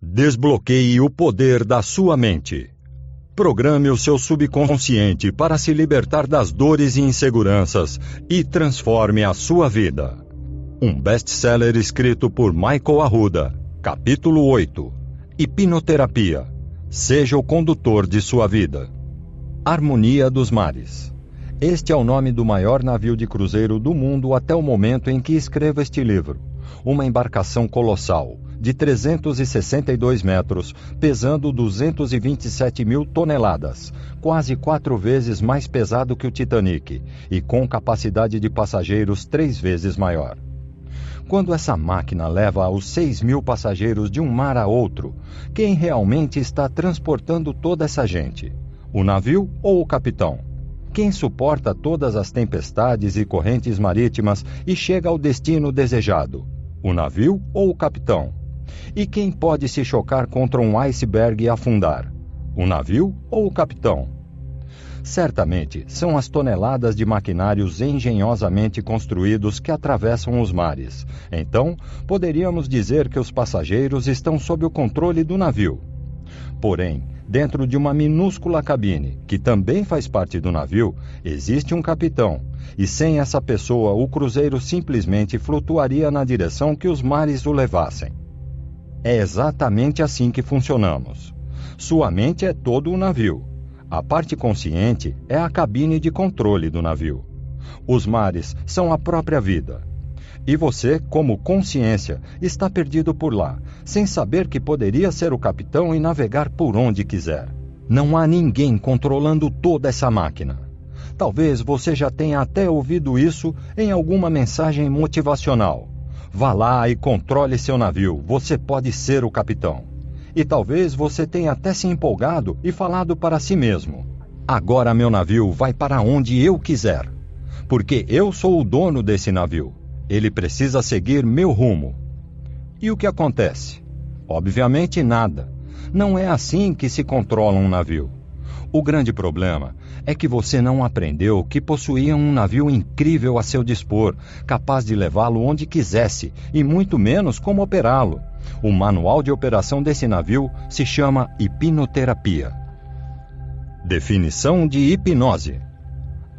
Desbloqueie o poder da sua mente. Programe o seu subconsciente para se libertar das dores e inseguranças e transforme a sua vida. Um best-seller escrito por Michael Arruda. Capítulo 8. Hipnoterapia. Seja o condutor de sua vida. Harmonia dos Mares. Este é o nome do maior navio de cruzeiro do mundo até o momento em que escrevo este livro. Uma embarcação colossal, de 362 metros, pesando 227 mil toneladas, quase 4 vezes mais pesado que o Titanic, e com capacidade de passageiros 3 vezes maior. Quando essa máquina leva os 6.000 passageiros de um mar a outro, quem realmente está transportando toda essa gente? O navio ou o capitão? Quem suporta todas as tempestades e correntes marítimas e chega ao destino desejado? O navio ou o capitão? E quem pode se chocar contra um iceberg e afundar? O navio ou o capitão? Certamente são as toneladas de maquinários engenhosamente construídos que atravessam os mares. Então, poderíamos dizer que os passageiros estão sob o controle do navio. Porém, dentro de uma minúscula cabine, que também faz parte do navio, existe um capitão, e sem essa pessoa o cruzeiro simplesmente flutuaria na direção que os mares o levassem. É exatamente assim que funcionamos. Sua mente é todo o navio. A parte consciente é a cabine de controle do navio. Os mares são a própria vida. E você, como consciência, está perdido por lá, sem saber que poderia ser o capitão e navegar por onde quiser. Não há ninguém controlando toda essa máquina. Talvez você já tenha até ouvido isso em alguma mensagem motivacional. Vá lá e controle seu navio, você pode ser o capitão. E talvez você tenha até se empolgado e falado para si mesmo: agora meu navio vai para onde eu quiser, porque eu sou o dono desse navio. Ele precisa seguir meu rumo. E o que acontece? Obviamente nada. Não é assim que se controla um navio. O grande problema é que você não aprendeu que possuía um navio incrível a seu dispor, capaz de levá-lo onde quisesse, e muito menos como operá-lo. O manual de operação desse navio se chama hipnoterapia. Definição de hipnose.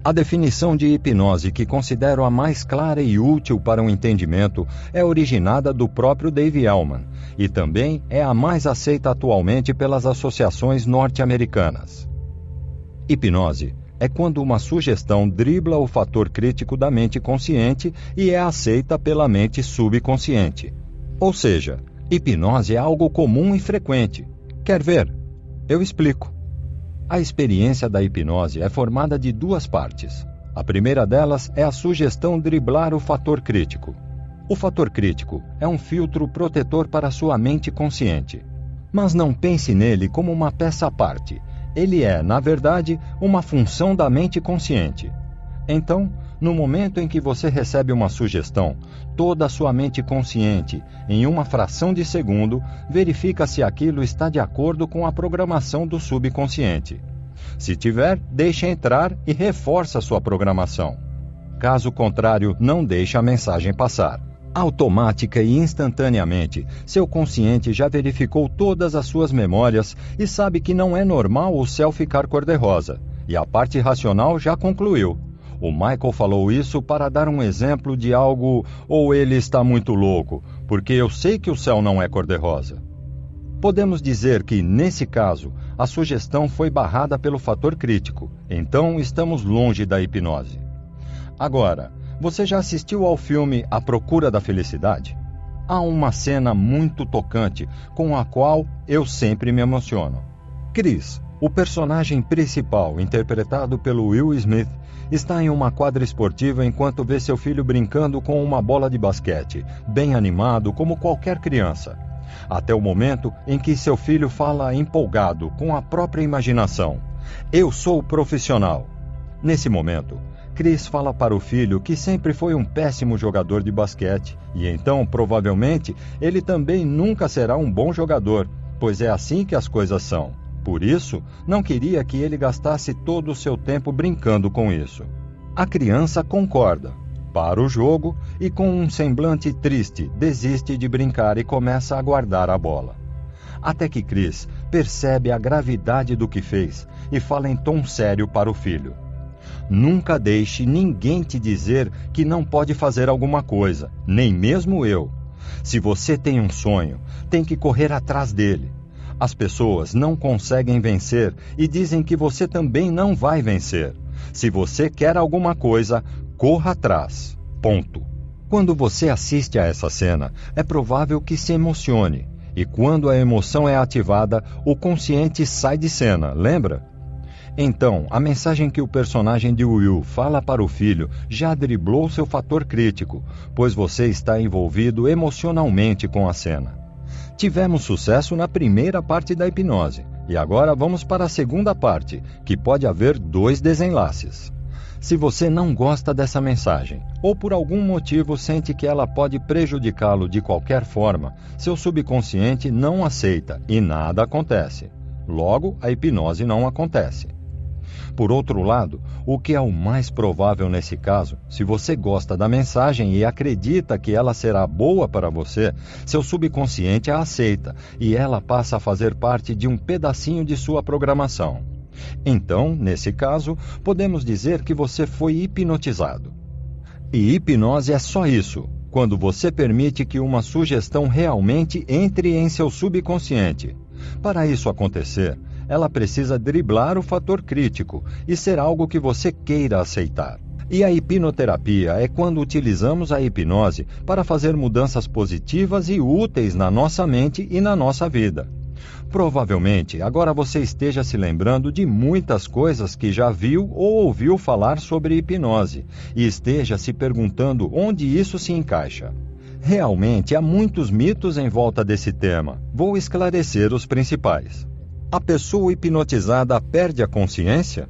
A definição de hipnose que considero a mais clara e útil para o entendimento é originada do próprio Dave Elman e também é a mais aceita atualmente pelas associações norte-americanas. Hipnose é quando uma sugestão dribla o fator crítico da mente consciente e é aceita pela mente subconsciente. Ou seja, hipnose é algo comum e frequente. Quer ver? Eu explico. A experiência da hipnose é formada de 2 partes. A primeira delas é a sugestão driblar o fator crítico. O fator crítico é um filtro protetor para sua mente consciente. Mas não pense nele como uma peça à parte. Ele é, na verdade, uma função da mente consciente. Então, no momento em que você recebe uma sugestão, toda a sua mente consciente, em uma fração de segundo, verifica se aquilo está de acordo com a programação do subconsciente. Se tiver, deixa entrar e reforça sua programação. Caso contrário, não deixe a mensagem passar. Automática e instantaneamente, seu consciente já verificou todas as suas memórias e sabe que não é normal o céu ficar cor-de-rosa, e a parte racional já concluiu. O Michael falou isso para dar um exemplo de algo, ou ele está muito louco, porque eu sei que o céu não é cor-de-rosa. Podemos dizer que, nesse caso, a sugestão foi barrada pelo fator crítico, então estamos longe da hipnose. Agora, você já assistiu ao filme A Procura da Felicidade? Há uma cena muito tocante, com a qual eu sempre me emociono. Chris, o personagem principal, interpretado pelo Will Smith, está em uma quadra esportiva enquanto vê seu filho brincando com uma bola de basquete, bem animado como qualquer criança. Até o momento em que seu filho fala empolgado, com a própria imaginação: eu sou profissional. Nesse momento, Chris fala para o filho que sempre foi um péssimo jogador de basquete, e então, provavelmente, ele também nunca será um bom jogador, pois é assim que as coisas são. Por isso, não queria que ele gastasse todo o seu tempo brincando com isso. A criança concorda, para o jogo e, com um semblante triste, desiste de brincar e começa a guardar a bola. até que Chris percebe a gravidade do que fez e fala em tom sério para o filho. Nunca deixe ninguém te dizer que não pode fazer alguma coisa, nem mesmo eu. Se você tem um sonho, tem que correr atrás dele. As pessoas não conseguem vencer e dizem que você também não vai vencer. Se você quer alguma coisa, corra atrás. Ponto. Quando você assiste a essa cena, é provável que se emocione. E quando a emoção é ativada, o consciente sai de cena, lembra? Então, a mensagem que o personagem de Will fala para o filho já driblou seu fator crítico, pois você está envolvido emocionalmente com a cena. Tivemos sucesso na primeira parte da hipnose, e agora vamos para a segunda parte, que pode haver 2 desenlaces. Se você não gosta dessa mensagem, ou por algum motivo sente que ela pode prejudicá-lo de qualquer forma, seu subconsciente não aceita e nada acontece. Logo, a hipnose não acontece. Por outro lado, o que é o mais provável nesse caso, se você gosta da mensagem e acredita que ela será boa para você, seu subconsciente a aceita e ela passa a fazer parte de um pedacinho de sua programação. Então, nesse caso, podemos dizer que você foi hipnotizado. E hipnose é só isso, quando você permite que uma sugestão realmente entre em seu subconsciente. Para isso acontecer, ela precisa driblar o fator crítico e ser algo que você queira aceitar. E a hipnoterapia é quando utilizamos a hipnose para fazer mudanças positivas e úteis na nossa mente e na nossa vida. Provavelmente, agora você esteja se lembrando de muitas coisas que já viu ou ouviu falar sobre hipnose e esteja se perguntando onde isso se encaixa. Realmente, há muitos mitos em volta desse tema. Vou esclarecer os principais. A pessoa hipnotizada perde a consciência?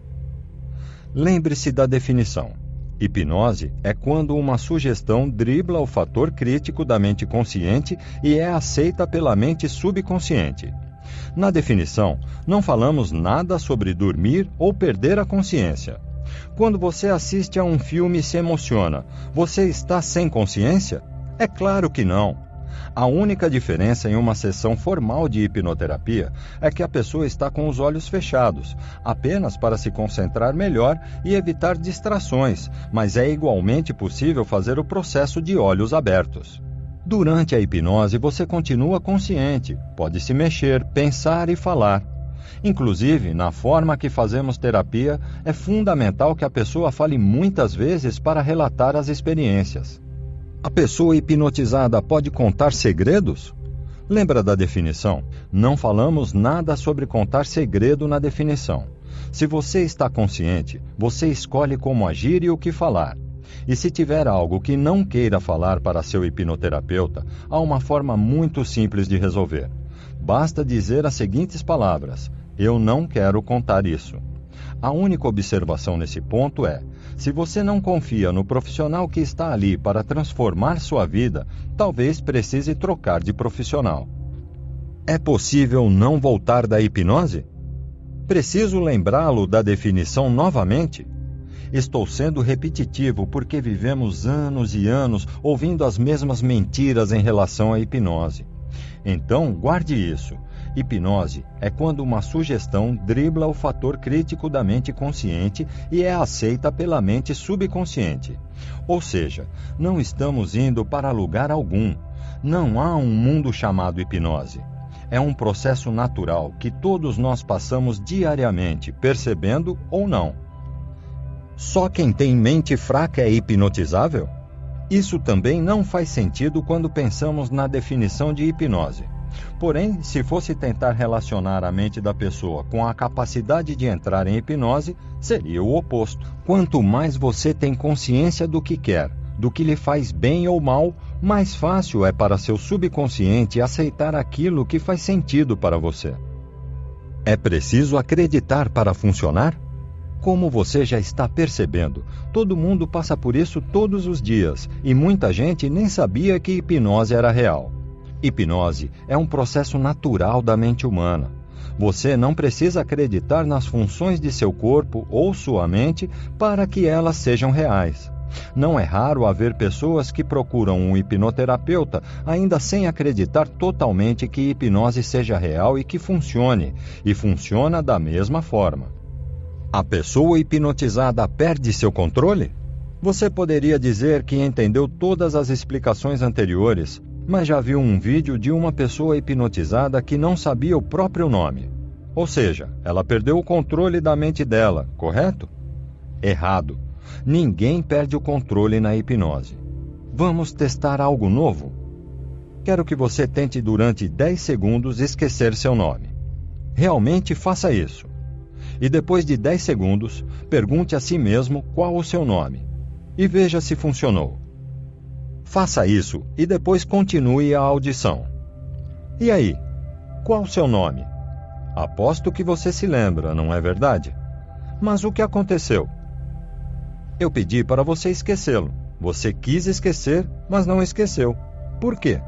Lembre-se da definição. Hipnose é quando uma sugestão dribla o fator crítico da mente consciente e é aceita pela mente subconsciente. Na definição, não falamos nada sobre dormir ou perder a consciência. Quando você assiste a um filme e se emociona, você está sem consciência? É claro que não. A única diferença em uma sessão formal de hipnoterapia é que a pessoa está com os olhos fechados, apenas para se concentrar melhor e evitar distrações, mas é igualmente possível fazer o processo de olhos abertos. Durante a hipnose, você continua consciente, pode se mexer, pensar e falar. Inclusive, na forma que fazemos terapia, é fundamental que a pessoa fale muitas vezes para relatar as experiências. A pessoa hipnotizada pode contar segredos? Lembra da definição? Não falamos nada sobre contar segredo na definição. Se você está consciente, você escolhe como agir e o que falar. E se tiver algo que não queira falar para seu hipnoterapeuta, há uma forma muito simples de resolver. Basta dizer as seguintes palavras: eu não quero contar isso. A única observação nesse ponto é: se você não confia no profissional que está ali para transformar sua vida, talvez precise trocar de profissional. É possível não voltar da hipnose? Preciso lembrá-lo da definição novamente? Estou sendo repetitivo porque vivemos anos e anos ouvindo as mesmas mentiras em relação à hipnose. Então, guarde isso. Hipnose é quando uma sugestão dribla o fator crítico da mente consciente e é aceita pela mente subconsciente. Ou seja, não estamos indo para lugar algum. Não há um mundo chamado hipnose. É um processo natural que todos nós passamos diariamente, percebendo ou não. Só quem tem mente fraca é hipnotizável? Isso também não faz sentido quando pensamos na definição de hipnose. Porém, se fosse tentar relacionar a mente da pessoa com a capacidade de entrar em hipnose, seria o oposto. Quanto mais você tem consciência do que quer, do que lhe faz bem ou mal, mais fácil é para seu subconsciente aceitar aquilo que faz sentido para você. É preciso acreditar para funcionar? Como você já está percebendo, todo mundo passa por isso todos os dias e muita gente nem sabia que hipnose era real. Hipnose é um processo natural da mente humana. Você não precisa acreditar nas funções de seu corpo ou sua mente para que elas sejam reais. Não é raro haver pessoas que procuram um hipnoterapeuta ainda sem acreditar totalmente que hipnose seja real e que funcione, e funciona da mesma forma. A pessoa hipnotizada perde seu controle? Você poderia dizer que entendeu todas as explicações anteriores, mas já viu um vídeo de uma pessoa hipnotizada que não sabia o próprio nome. Ou seja, ela perdeu o controle da mente dela, correto? Errado. Ninguém perde o controle na hipnose. Vamos testar algo novo? Quero que você tente durante 10 segundos esquecer seu nome. Realmente faça isso. E depois de 10 segundos, pergunte a si mesmo qual o seu nome. E veja se funcionou. Faça isso e depois continue a audição. E aí, qual o seu nome? Aposto que você se lembra, não é verdade? Mas o que aconteceu? Eu pedi para você esquecê-lo. Você quis esquecer, mas não esqueceu. Por quê?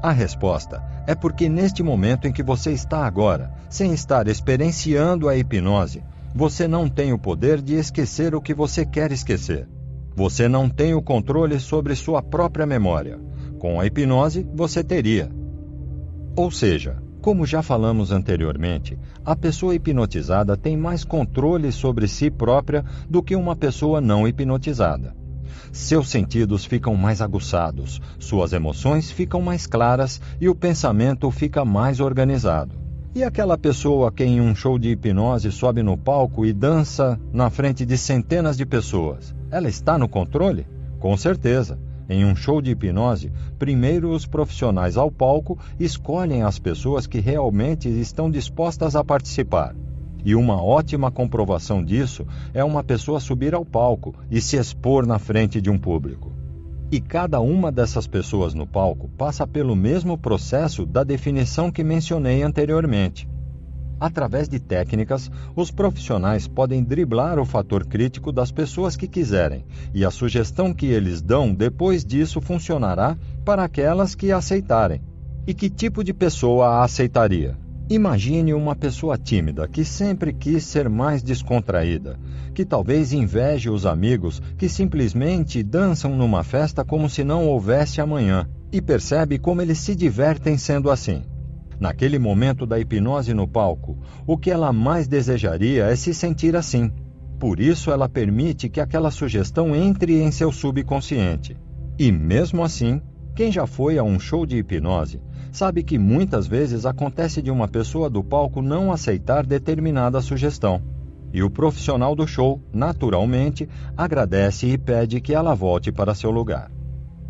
A resposta é porque neste momento em que você está agora, sem estar experienciando a hipnose, você não tem o poder de esquecer o que você quer esquecer. Você não tem o controle sobre sua própria memória. Com a hipnose, você teria. Ou seja, como já falamos anteriormente, a pessoa hipnotizada tem mais controle sobre si própria do que uma pessoa não hipnotizada. Seus sentidos ficam mais aguçados, suas emoções ficam mais claras e o pensamento fica mais organizado. E aquela pessoa que em um show de hipnose sobe no palco e dança na frente de centenas de pessoas, ela está no controle? Com certeza. Em um show de hipnose, primeiro os profissionais ao palco escolhem as pessoas que realmente estão dispostas a participar. E uma ótima comprovação disso é uma pessoa subir ao palco e se expor na frente de um público. E cada uma dessas pessoas no palco passa pelo mesmo processo da definição que mencionei anteriormente. Através de técnicas, os profissionais podem driblar o fator crítico das pessoas que quiserem, e a sugestão que eles dão depois disso funcionará para aquelas que a aceitarem. E que tipo de pessoa a aceitaria? Imagine uma pessoa tímida que sempre quis ser mais descontraída, que talvez inveje os amigos que simplesmente dançam numa festa como se não houvesse amanhã, e percebe como eles se divertem sendo assim. Naquele momento da hipnose no palco, o que ela mais desejaria é se sentir assim. Por isso ela permite que aquela sugestão entre em seu subconsciente. E mesmo assim, quem já foi a um show de hipnose sabe que muitas vezes acontece de uma pessoa do palco não aceitar determinada sugestão. E o profissional do show, naturalmente, agradece e pede que ela volte para seu lugar.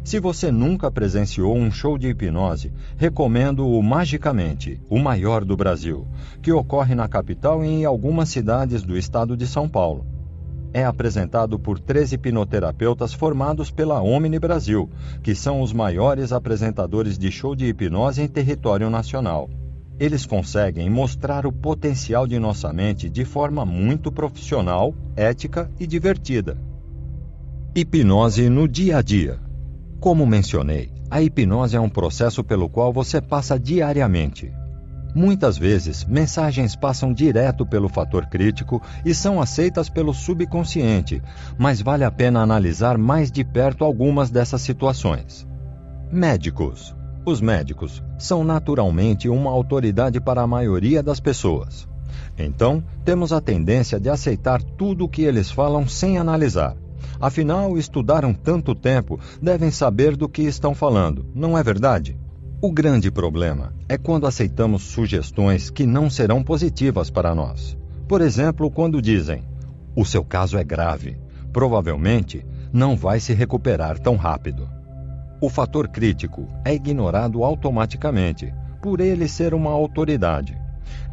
Se você nunca presenciou um show de hipnose, recomendo o Magicamente, o maior do Brasil, que ocorre na capital e em algumas cidades do estado de São Paulo. É apresentado por 3 hipnoterapeutas formados pela Omni Brasil, que são os maiores apresentadores de show de hipnose em território nacional. Eles conseguem mostrar o potencial de nossa mente de forma muito profissional, ética e divertida. Hipnose no dia a dia. Como mencionei, a hipnose é um processo pelo qual você passa diariamente. Muitas vezes, mensagens passam direto pelo fator crítico e são aceitas pelo subconsciente, mas vale a pena analisar mais de perto algumas dessas situações. Médicos. Os médicos são naturalmente uma autoridade para a maioria das pessoas. Então, temos a tendência de aceitar tudo o que eles falam sem analisar. Afinal, estudaram tanto tempo, devem saber do que estão falando, não é verdade? O grande problema é quando aceitamos sugestões que não serão positivas para nós. Por exemplo, quando dizem, o seu caso é grave, provavelmente não vai se recuperar tão rápido. O fator crítico é ignorado automaticamente, por ele ser uma autoridade.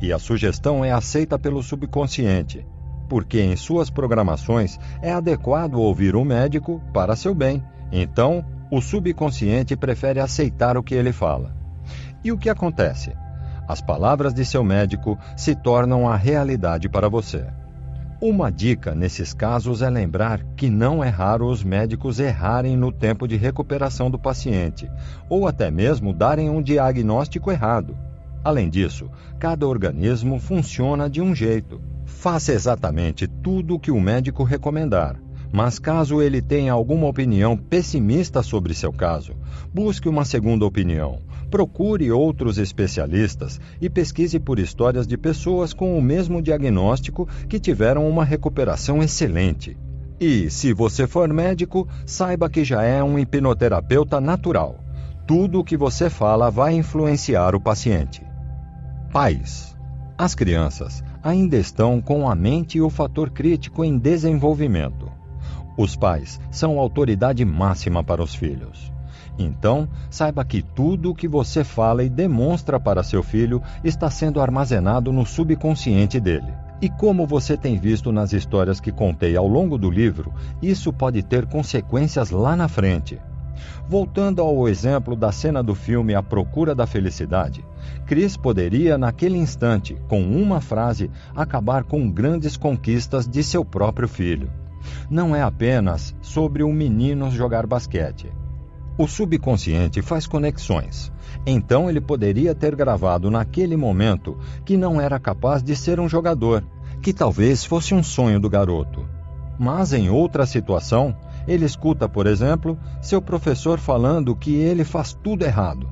E a sugestão é aceita pelo subconsciente, porque em suas programações é adequado ouvir o médico para seu bem. Então, o subconsciente prefere aceitar o que ele fala. E o que acontece? As palavras de seu médico se tornam a realidade para você. Uma dica nesses casos é lembrar que não é raro os médicos errarem no tempo de recuperação do paciente, ou até mesmo darem um diagnóstico errado. Além disso, cada organismo funciona de um jeito. Faça exatamente tudo o que o médico recomendar, Mas caso ele tenha alguma opinião pessimista sobre seu caso, busque uma segunda opinião. Procure outros especialistas e pesquise por histórias de pessoas com o mesmo diagnóstico que tiveram uma recuperação excelente. E, se você for médico, saiba que já é um hipnoterapeuta natural. Tudo o que você fala vai influenciar o paciente. Pais. As crianças ainda estão com a mente e o fator crítico em desenvolvimento. Os pais são a autoridade máxima para os filhos. Então, saiba que tudo o que você fala e demonstra para seu filho está sendo armazenado no subconsciente dele. E como você tem visto nas histórias que contei ao longo do livro, isso pode ter consequências lá na frente. Voltando ao exemplo da cena do filme A Procura da Felicidade, Chris poderia, naquele instante, com uma frase, acabar com grandes conquistas de seu próprio filho. Não é apenas sobre o menino jogar basquete. O subconsciente faz conexões. Então ele poderia ter gravado naquele momento que não era capaz de ser um jogador, que talvez fosse um sonho do garoto. Mas em outra situação, ele escuta, por exemplo, seu professor falando que ele faz tudo errado.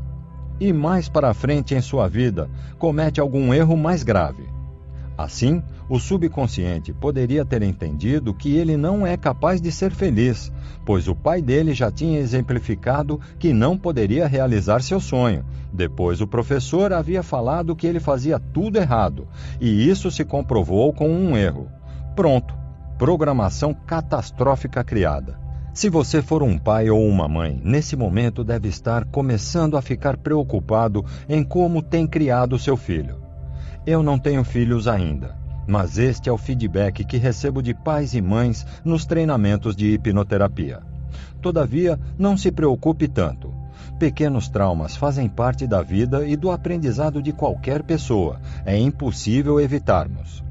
E mais para frente em sua vida, comete algum erro mais grave. Assim, o subconsciente poderia ter entendido que ele não é capaz de ser feliz, pois o pai dele já tinha exemplificado que não poderia realizar seu sonho. Depois o professor havia falado que ele fazia tudo errado, e isso se comprovou com um erro. Pronto, programação catastrófica criada. Se você for um pai ou uma mãe, nesse momento deve estar começando a ficar preocupado em como tem criado seu filho. Eu não tenho filhos ainda, mas este é o feedback que recebo de pais e mães nos treinamentos de hipnoterapia. Todavia, não se preocupe tanto. Pequenos traumas fazem parte da vida e do aprendizado de qualquer pessoa. É impossível evitarmos.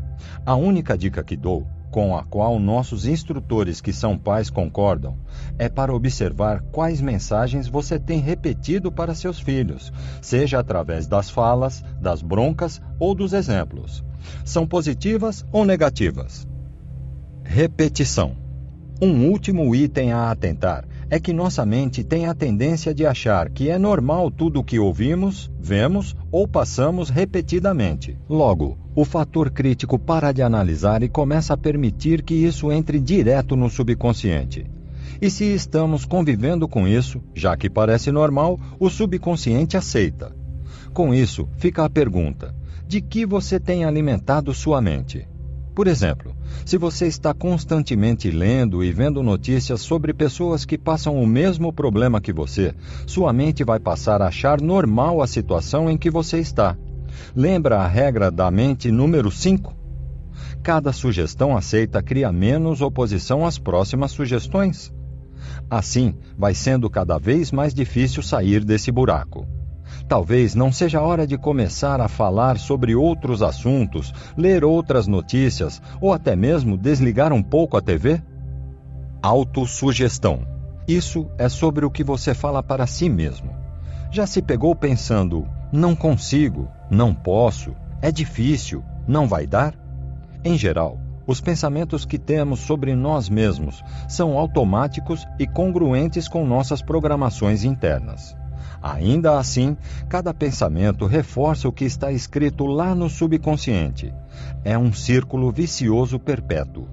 A única dica que dou, com a qual nossos instrutores que são pais concordam, é para observar quais mensagens você tem repetido para seus filhos, seja através das falas, das broncas ou dos exemplos. São positivas ou negativas? Repetição. Um último item a atentar é que nossa mente tem a tendência de achar que é normal tudo o que ouvimos, vemos ou passamos repetidamente. Logo, o fator crítico para de analisar e começa a permitir que isso entre direto no subconsciente. E se estamos convivendo com isso, já que parece normal, o subconsciente aceita. Com isso, fica a pergunta: de que você tem alimentado sua mente? Por exemplo, se você está constantemente lendo e vendo notícias sobre pessoas que passam o mesmo problema que você, sua mente vai passar a achar normal a situação em que você está. Lembra a regra da mente número 5? Cada sugestão aceita cria menos oposição às próximas sugestões. Assim, vai sendo cada vez mais difícil sair desse buraco. Talvez não seja a hora de começar a falar sobre outros assuntos, ler outras notícias ou até mesmo desligar um pouco a TV? Autossugestão. Isso é sobre o que você fala para si mesmo. Já se pegou pensando, não consigo, não posso, é difícil, não vai dar? Em geral, os pensamentos que temos sobre nós mesmos são automáticos e congruentes com nossas programações internas. Ainda assim, cada pensamento reforça o que está escrito lá no subconsciente. É um círculo vicioso perpétuo.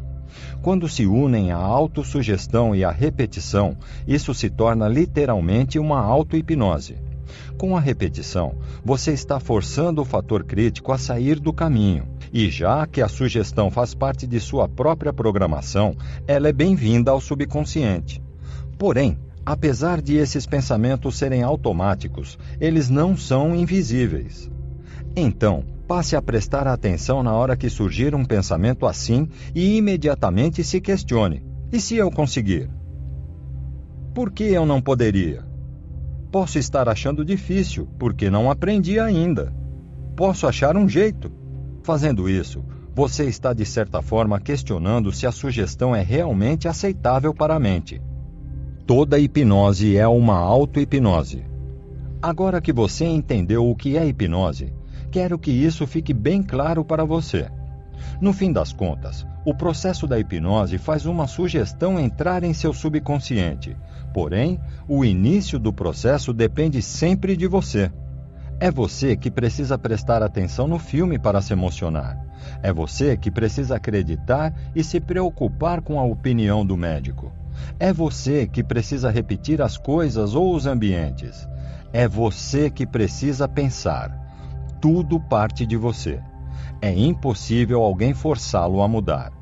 Quando se unem a autossugestão e a repetição, isso se torna literalmente uma auto-hipnose. Com a repetição, você está forçando o fator crítico a sair do caminho. E já que a sugestão faz parte de sua própria programação, ela é bem-vinda ao subconsciente. Porém, apesar de esses pensamentos serem automáticos, eles não são invisíveis. Então, passe a prestar atenção na hora que surgir um pensamento assim e imediatamente se questione: e se eu conseguir? Por que eu não poderia? Posso estar achando difícil, porque não aprendi ainda. Posso achar um jeito. Fazendo isso, você está de certa forma questionando se a sugestão é realmente aceitável para a mente. Toda hipnose é uma auto-hipnose. Agora que você entendeu o que é hipnose, quero que isso fique bem claro para você. No fim das contas, o processo da hipnose faz uma sugestão entrar em seu subconsciente. Porém, o início do processo depende sempre de você. É você que precisa prestar atenção no filme para se emocionar. É você que precisa acreditar e se preocupar com a opinião do médico. É você que precisa repetir as coisas ou os ambientes. É você que precisa pensar. Tudo parte de você. É impossível alguém forçá-lo a mudar.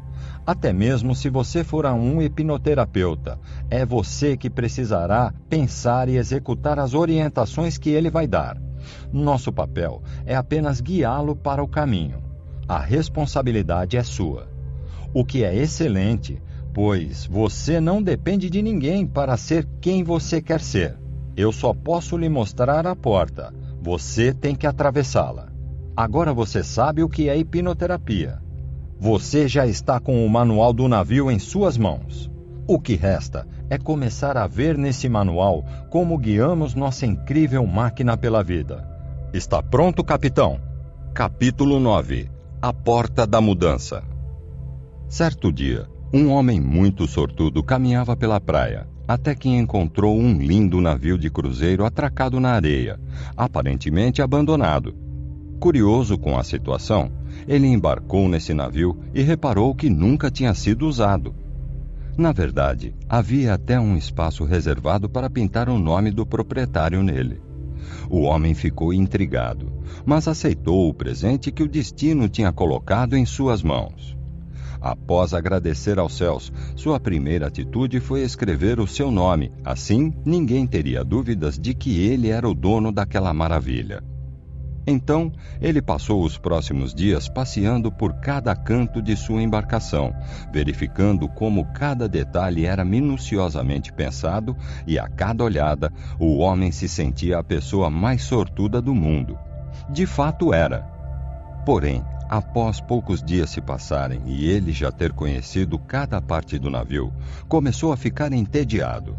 Até mesmo se você for a um hipnoterapeuta, é você que precisará pensar e executar as orientações que ele vai dar. Nosso papel é apenas guiá-lo para o caminho. A responsabilidade é sua. O que é excelente, pois você não depende de ninguém para ser quem você quer ser. Eu só posso lhe mostrar a porta. Você tem que atravessá-la. Agora você sabe o que é hipnoterapia. Você já está com o manual do navio em suas mãos. O que resta é começar a ver nesse manual como guiamos nossa incrível máquina pela vida. Está pronto, capitão? Capítulo 9. A Porta da Mudança. Certo dia, um homem muito sortudo caminhava pela praia, até que encontrou um lindo navio de cruzeiro atracado na areia, aparentemente abandonado. Curioso com a situação, ele embarcou nesse navio e reparou que nunca tinha sido usado. Na verdade, havia até um espaço reservado para pintar o nome do proprietário nele. O homem ficou intrigado, mas aceitou o presente que o destino tinha colocado em suas mãos. Após agradecer aos céus, sua primeira atitude foi escrever o seu nome, assim ninguém teria dúvidas de que ele era o dono daquela maravilha. Então, ele passou os próximos dias passeando por cada canto de sua embarcação, verificando como cada detalhe era minuciosamente pensado e, a cada olhada, o homem se sentia a pessoa mais sortuda do mundo. De fato era. Porém, após poucos dias se passarem e ele já ter conhecido cada parte do navio, começou a ficar entediado.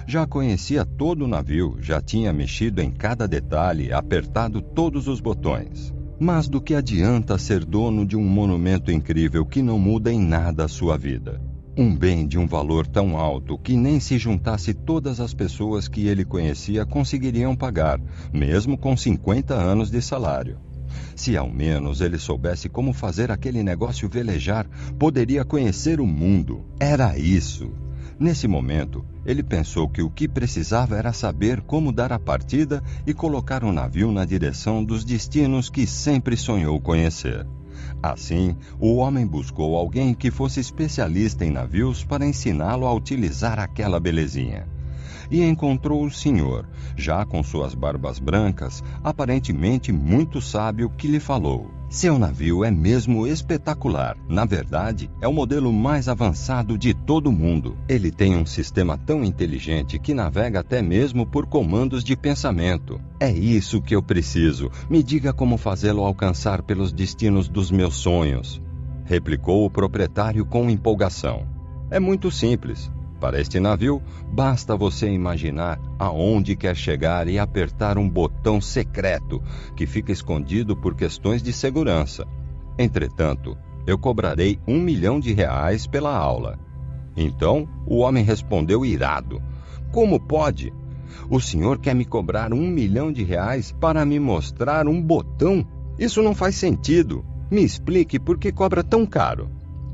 Já conhecia todo o navio, já tinha mexido em cada detalhe, apertado todos os botões. Mas do que adianta ser dono de um monumento incrível que não muda em nada a sua vida? Um bem de um valor tão alto que nem se juntasse todas as pessoas que ele conhecia conseguiriam pagar, mesmo com 50 anos de salário. Se ao menos ele soubesse como fazer aquele negócio velejar, poderia conhecer o mundo. Era isso. Nesse momento, ele pensou que o que precisava era saber como dar a partida e colocar o navio na direção dos destinos que sempre sonhou conhecer. Assim, o homem buscou alguém que fosse especialista em navios para ensiná-lo a utilizar aquela belezinha. E encontrou o senhor, já com suas barbas brancas, aparentemente muito sábio, que lhe falou: seu navio é mesmo espetacular. Na verdade, é o modelo mais avançado de todo o mundo. Ele tem um sistema tão inteligente que navega até mesmo por comandos de pensamento. É isso que eu preciso. Me diga como fazê-lo alcançar pelos destinos dos meus sonhos, replicou o proprietário com empolgação. É muito simples. Para este navio, basta você imaginar aonde quer chegar e apertar um botão secreto que fica escondido por questões de segurança. Entretanto, eu cobrarei R$1 milhão pela aula. Então, o homem respondeu irado: como pode? O senhor quer me cobrar R$1 milhão para me mostrar um botão? Isso não faz sentido. Me explique por que cobra tão caro.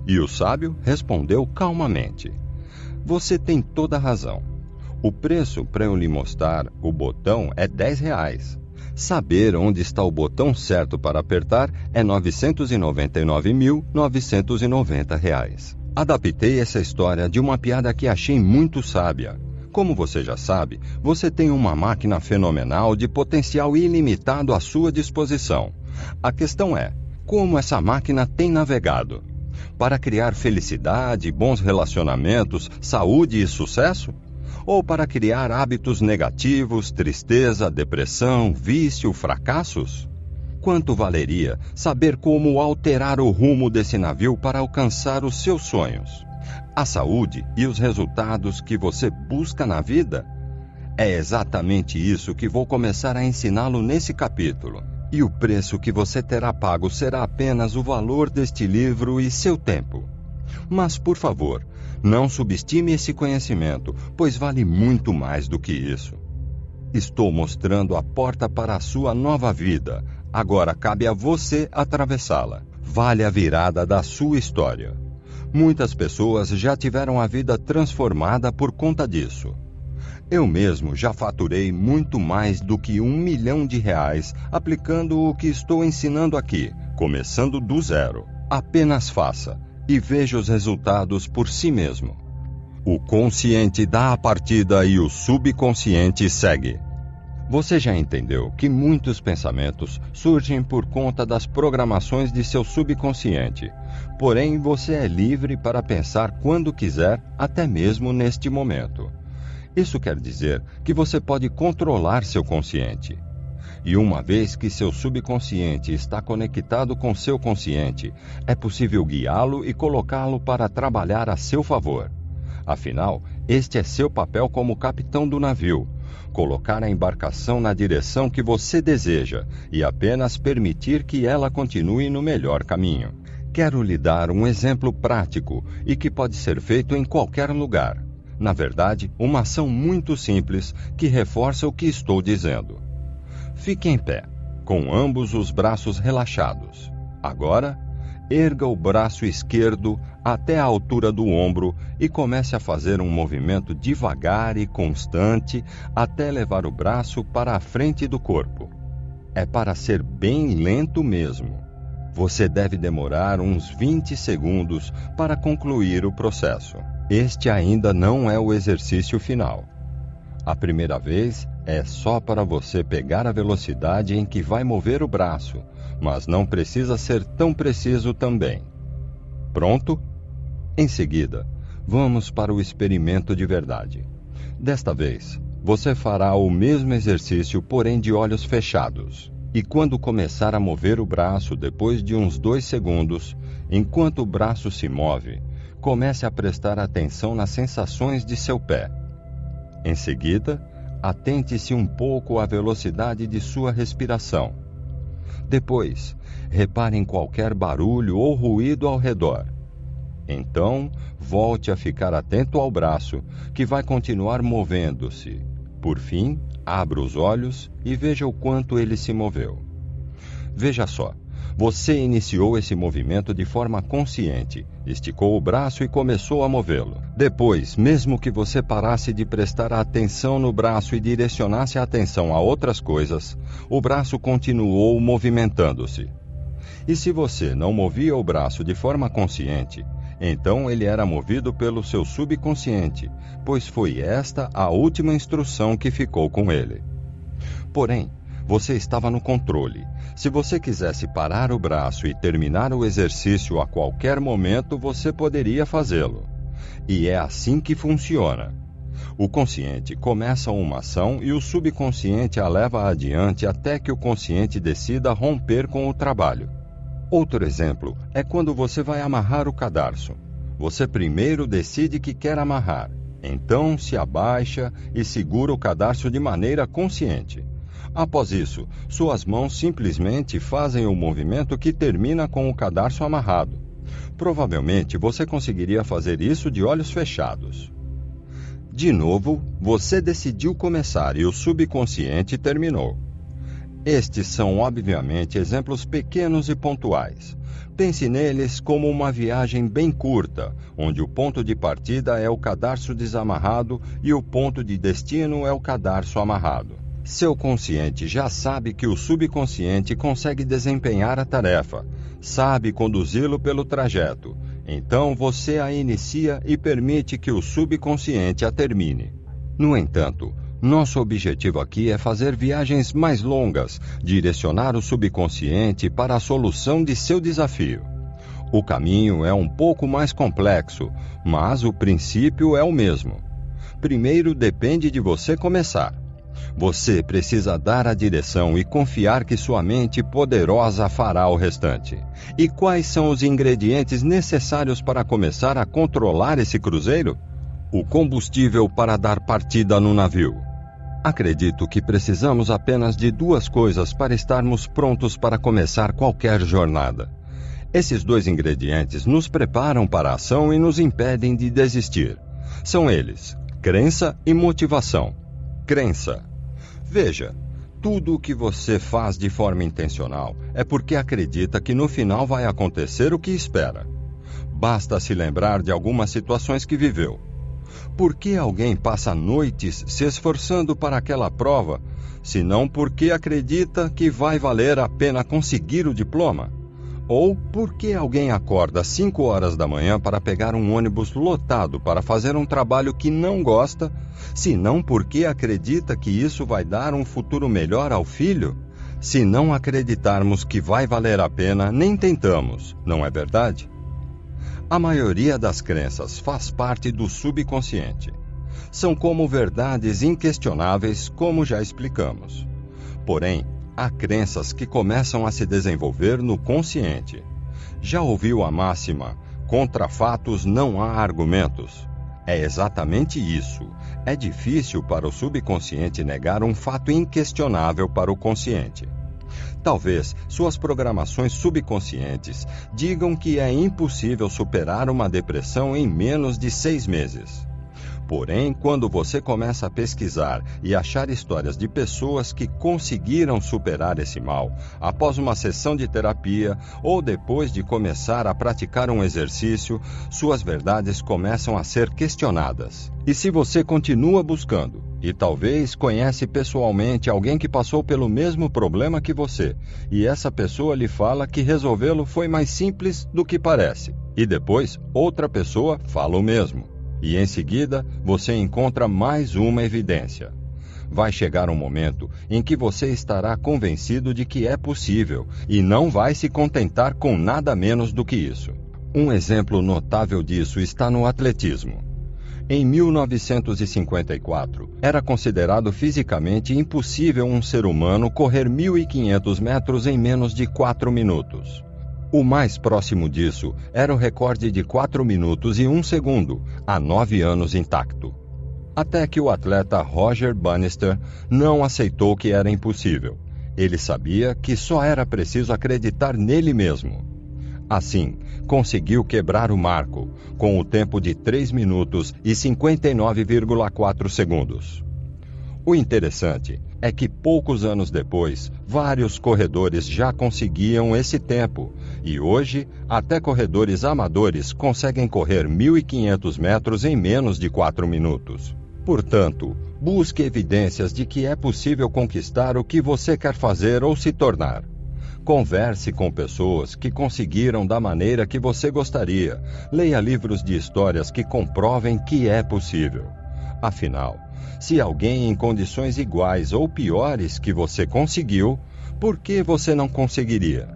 E o sábio respondeu calmamente: você tem toda a razão. O preço para eu lhe mostrar o botão é R$10. Saber onde está o botão certo para apertar é R$ 999.990. Adaptei essa história de uma piada que achei muito sábia. Como você já sabe, você tem uma máquina fenomenal de potencial ilimitado à sua disposição. A questão é, como essa máquina tem navegado? Para criar felicidade, bons relacionamentos, saúde e sucesso? Ou para criar hábitos negativos, tristeza, depressão, vício, fracassos? Quanto valeria saber como alterar o rumo desse navio para alcançar os seus sonhos? A saúde e os resultados que você busca na vida? É exatamente isso que vou começar a ensiná-lo nesse capítulo. E o preço que você terá pago será apenas o valor deste livro e seu tempo. Mas, por favor, não subestime esse conhecimento, pois vale muito mais do que isso. Estou mostrando a porta para a sua nova vida. Agora cabe a você atravessá-la. Vale a virada da sua história. Muitas pessoas já tiveram a vida transformada por conta disso. Eu mesmo já faturei muito mais do que R$1 milhão aplicando o que estou ensinando aqui, começando do zero. Apenas faça e veja os resultados por si mesmo. O consciente dá a partida e o subconsciente segue. Você já entendeu que muitos pensamentos surgem por conta das programações de seu subconsciente. Porém, você é livre para pensar quando quiser, até mesmo neste momento. Isso quer dizer que você pode controlar seu consciente. E uma vez que seu subconsciente está conectado com seu consciente, é possível guiá-lo e colocá-lo para trabalhar a seu favor. Afinal, este é seu papel como capitão do navio. Colocar a embarcação na direção que você deseja e apenas permitir que ela continue no melhor caminho. Quero lhe dar um exemplo prático e que pode ser feito em qualquer lugar. Na verdade, uma ação muito simples que reforça o que estou dizendo. Fique em pé, com ambos os braços relaxados. Agora, erga o braço esquerdo até a altura do ombro e comece a fazer um movimento devagar e constante até levar o braço para a frente do corpo. É para ser bem lento mesmo. Você deve demorar uns 20 segundos para concluir o processo. Este ainda não é o exercício final. A primeira vez é só para você pegar a velocidade em que vai mover o braço, mas não precisa ser tão preciso também. Pronto? Em seguida, vamos para o experimento de verdade. Desta vez, você fará o mesmo exercício, porém de olhos fechados. E quando começar a mover o braço depois de uns 2 segundos, enquanto o braço se move, comece a prestar atenção nas sensações de seu pé. Em seguida, atente-se um pouco à velocidade de sua respiração. Depois, repare em qualquer barulho ou ruído ao redor. Então, volte a ficar atento ao braço, que vai continuar movendo-se. Por fim, abra os olhos e veja o quanto ele se moveu. Veja só, você iniciou esse movimento de forma consciente, esticou o braço e começou a movê-lo. Depois, mesmo que você parasse de prestar atenção no braço e direcionasse a atenção a outras coisas, o braço continuou movimentando-se. E se você não movia o braço de forma consciente, então ele era movido pelo seu subconsciente, pois foi esta a última instrução que ficou com ele. Porém, você estava no controle. Se você quisesse parar o braço e terminar o exercício a qualquer momento, você poderia fazê-lo. E é assim que funciona. O consciente começa uma ação e o subconsciente a leva adiante até que o consciente decida romper com o trabalho. Outro exemplo é quando você vai amarrar o cadarço. Você primeiro decide que quer amarrar, então se abaixa e segura o cadarço de maneira consciente. Após isso, suas mãos simplesmente fazem o movimento que termina com o cadarço amarrado. Provavelmente você conseguiria fazer isso de olhos fechados. De novo, você decidiu começar e o subconsciente terminou. Estes são, obviamente, exemplos pequenos e pontuais. Pense neles como uma viagem bem curta, onde o ponto de partida é o cadarço desamarrado e o ponto de destino é o cadarço amarrado. Seu consciente já sabe que o subconsciente consegue desempenhar a tarefa, sabe conduzi-lo pelo trajeto. Então você a inicia e permite que o subconsciente a termine. No entanto, nosso objetivo aqui é fazer viagens mais longas, direcionar o subconsciente para a solução de seu desafio. O caminho é um pouco mais complexo, mas o princípio é o mesmo. Primeiro depende de você começar. Você precisa dar a direção e confiar que sua mente poderosa fará o restante. E quais são os ingredientes necessários para começar a controlar esse cruzeiro? O combustível para dar partida no navio. Acredito que precisamos apenas de duas coisas para estarmos prontos para começar qualquer jornada. Esses dois ingredientes nos preparam para a ação e nos impedem de desistir. São eles: crença e motivação. Crença. Veja, tudo o que você faz de forma intencional é porque acredita que no final vai acontecer o que espera. Basta se lembrar de algumas situações que viveu. Por que alguém passa noites se esforçando para aquela prova, se não porque acredita que vai valer a pena conseguir o diploma? Ou por que alguém acorda às 5 horas da manhã para pegar um ônibus lotado para fazer um trabalho que não gosta, se não porque acredita que isso vai dar um futuro melhor ao filho? Se não acreditarmos que vai valer a pena, nem tentamos, não é verdade? A maioria das crenças faz parte do subconsciente. São como verdades inquestionáveis, como já explicamos. Porém, há crenças que começam a se desenvolver no consciente. Já ouviu a máxima: contra fatos não há argumentos? É exatamente isso. É difícil para o subconsciente negar um fato inquestionável para o consciente. Talvez suas programações subconscientes digam que é impossível superar uma depressão em menos de 6 meses. Porém, quando você começa a pesquisar e achar histórias de pessoas que conseguiram superar esse mal após uma sessão de terapia ou depois de começar a praticar um exercício, suas verdades começam a ser questionadas. E se você continua buscando, e talvez conhece pessoalmente alguém que passou pelo mesmo problema que você, e essa pessoa lhe fala que resolvê-lo foi mais simples do que parece, e depois outra pessoa fala o mesmo. E em seguida, você encontra mais uma evidência. Vai chegar um momento em que você estará convencido de que é possível e não vai se contentar com nada menos do que isso. Um exemplo notável disso está no atletismo. Em 1954, era considerado fisicamente impossível um ser humano correr 1.500 metros em menos de 4 minutos. O mais próximo disso era o recorde de 4 minutos e 1 segundo, há 9 anos intacto. Até que o atleta Roger Bannister não aceitou que era impossível. Ele sabia que só era preciso acreditar nele mesmo. Assim, conseguiu quebrar o marco, com o tempo de 3 minutos e 59,4 segundos. O interessante é que poucos anos depois, vários corredores já conseguiam esse tempo, e hoje, até corredores amadores conseguem correr 1.500 metros em menos de 4 minutos. Portanto, busque evidências de que é possível conquistar o que você quer fazer ou se tornar. Converse com pessoas que conseguiram da maneira que você gostaria. Leia livros de histórias que comprovem que é possível. Afinal, se alguém em condições iguais ou piores que você conseguiu, por que você não conseguiria?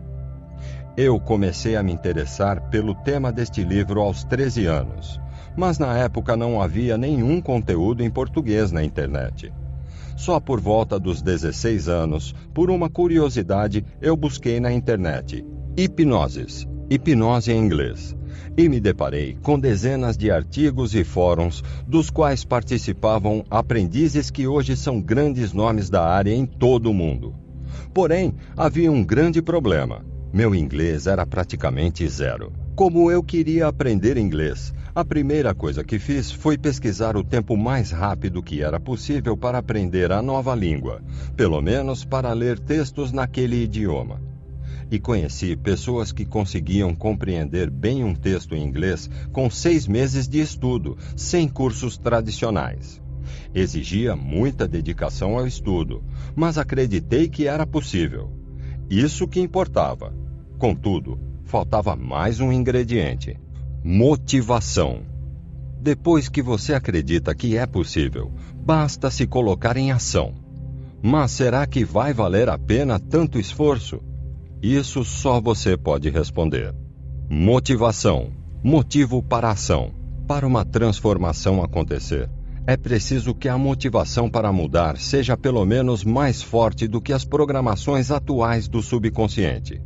Eu comecei a me interessar pelo tema deste livro aos 13 anos, mas na época não havia nenhum conteúdo em português na internet. Só por volta dos 16 anos, por uma curiosidade, eu busquei na internet hipnose em inglês, e me deparei com dezenas de artigos e fóruns dos quais participavam aprendizes que hoje são grandes nomes da área em todo o mundo. Porém, havia um grande problema. Meu inglês era praticamente zero. Como eu queria aprender inglês, a primeira coisa que fiz foi pesquisar o tempo mais rápido que era possível para aprender a nova língua, pelo menos para ler textos naquele idioma. E conheci pessoas que conseguiam compreender bem um texto em inglês com 6 meses de estudo, sem cursos tradicionais. Exigia muita dedicação ao estudo, mas acreditei que era possível. Isso que importava. Contudo, faltava mais um ingrediente: motivação. Depois que você acredita que é possível, basta se colocar em ação. Mas será que vai valer a pena tanto esforço? Isso só você pode responder. Motivação. Motivo para a ação. Para uma transformação acontecer, é preciso que a motivação para mudar seja pelo menos mais forte do que as programações atuais do subconsciente.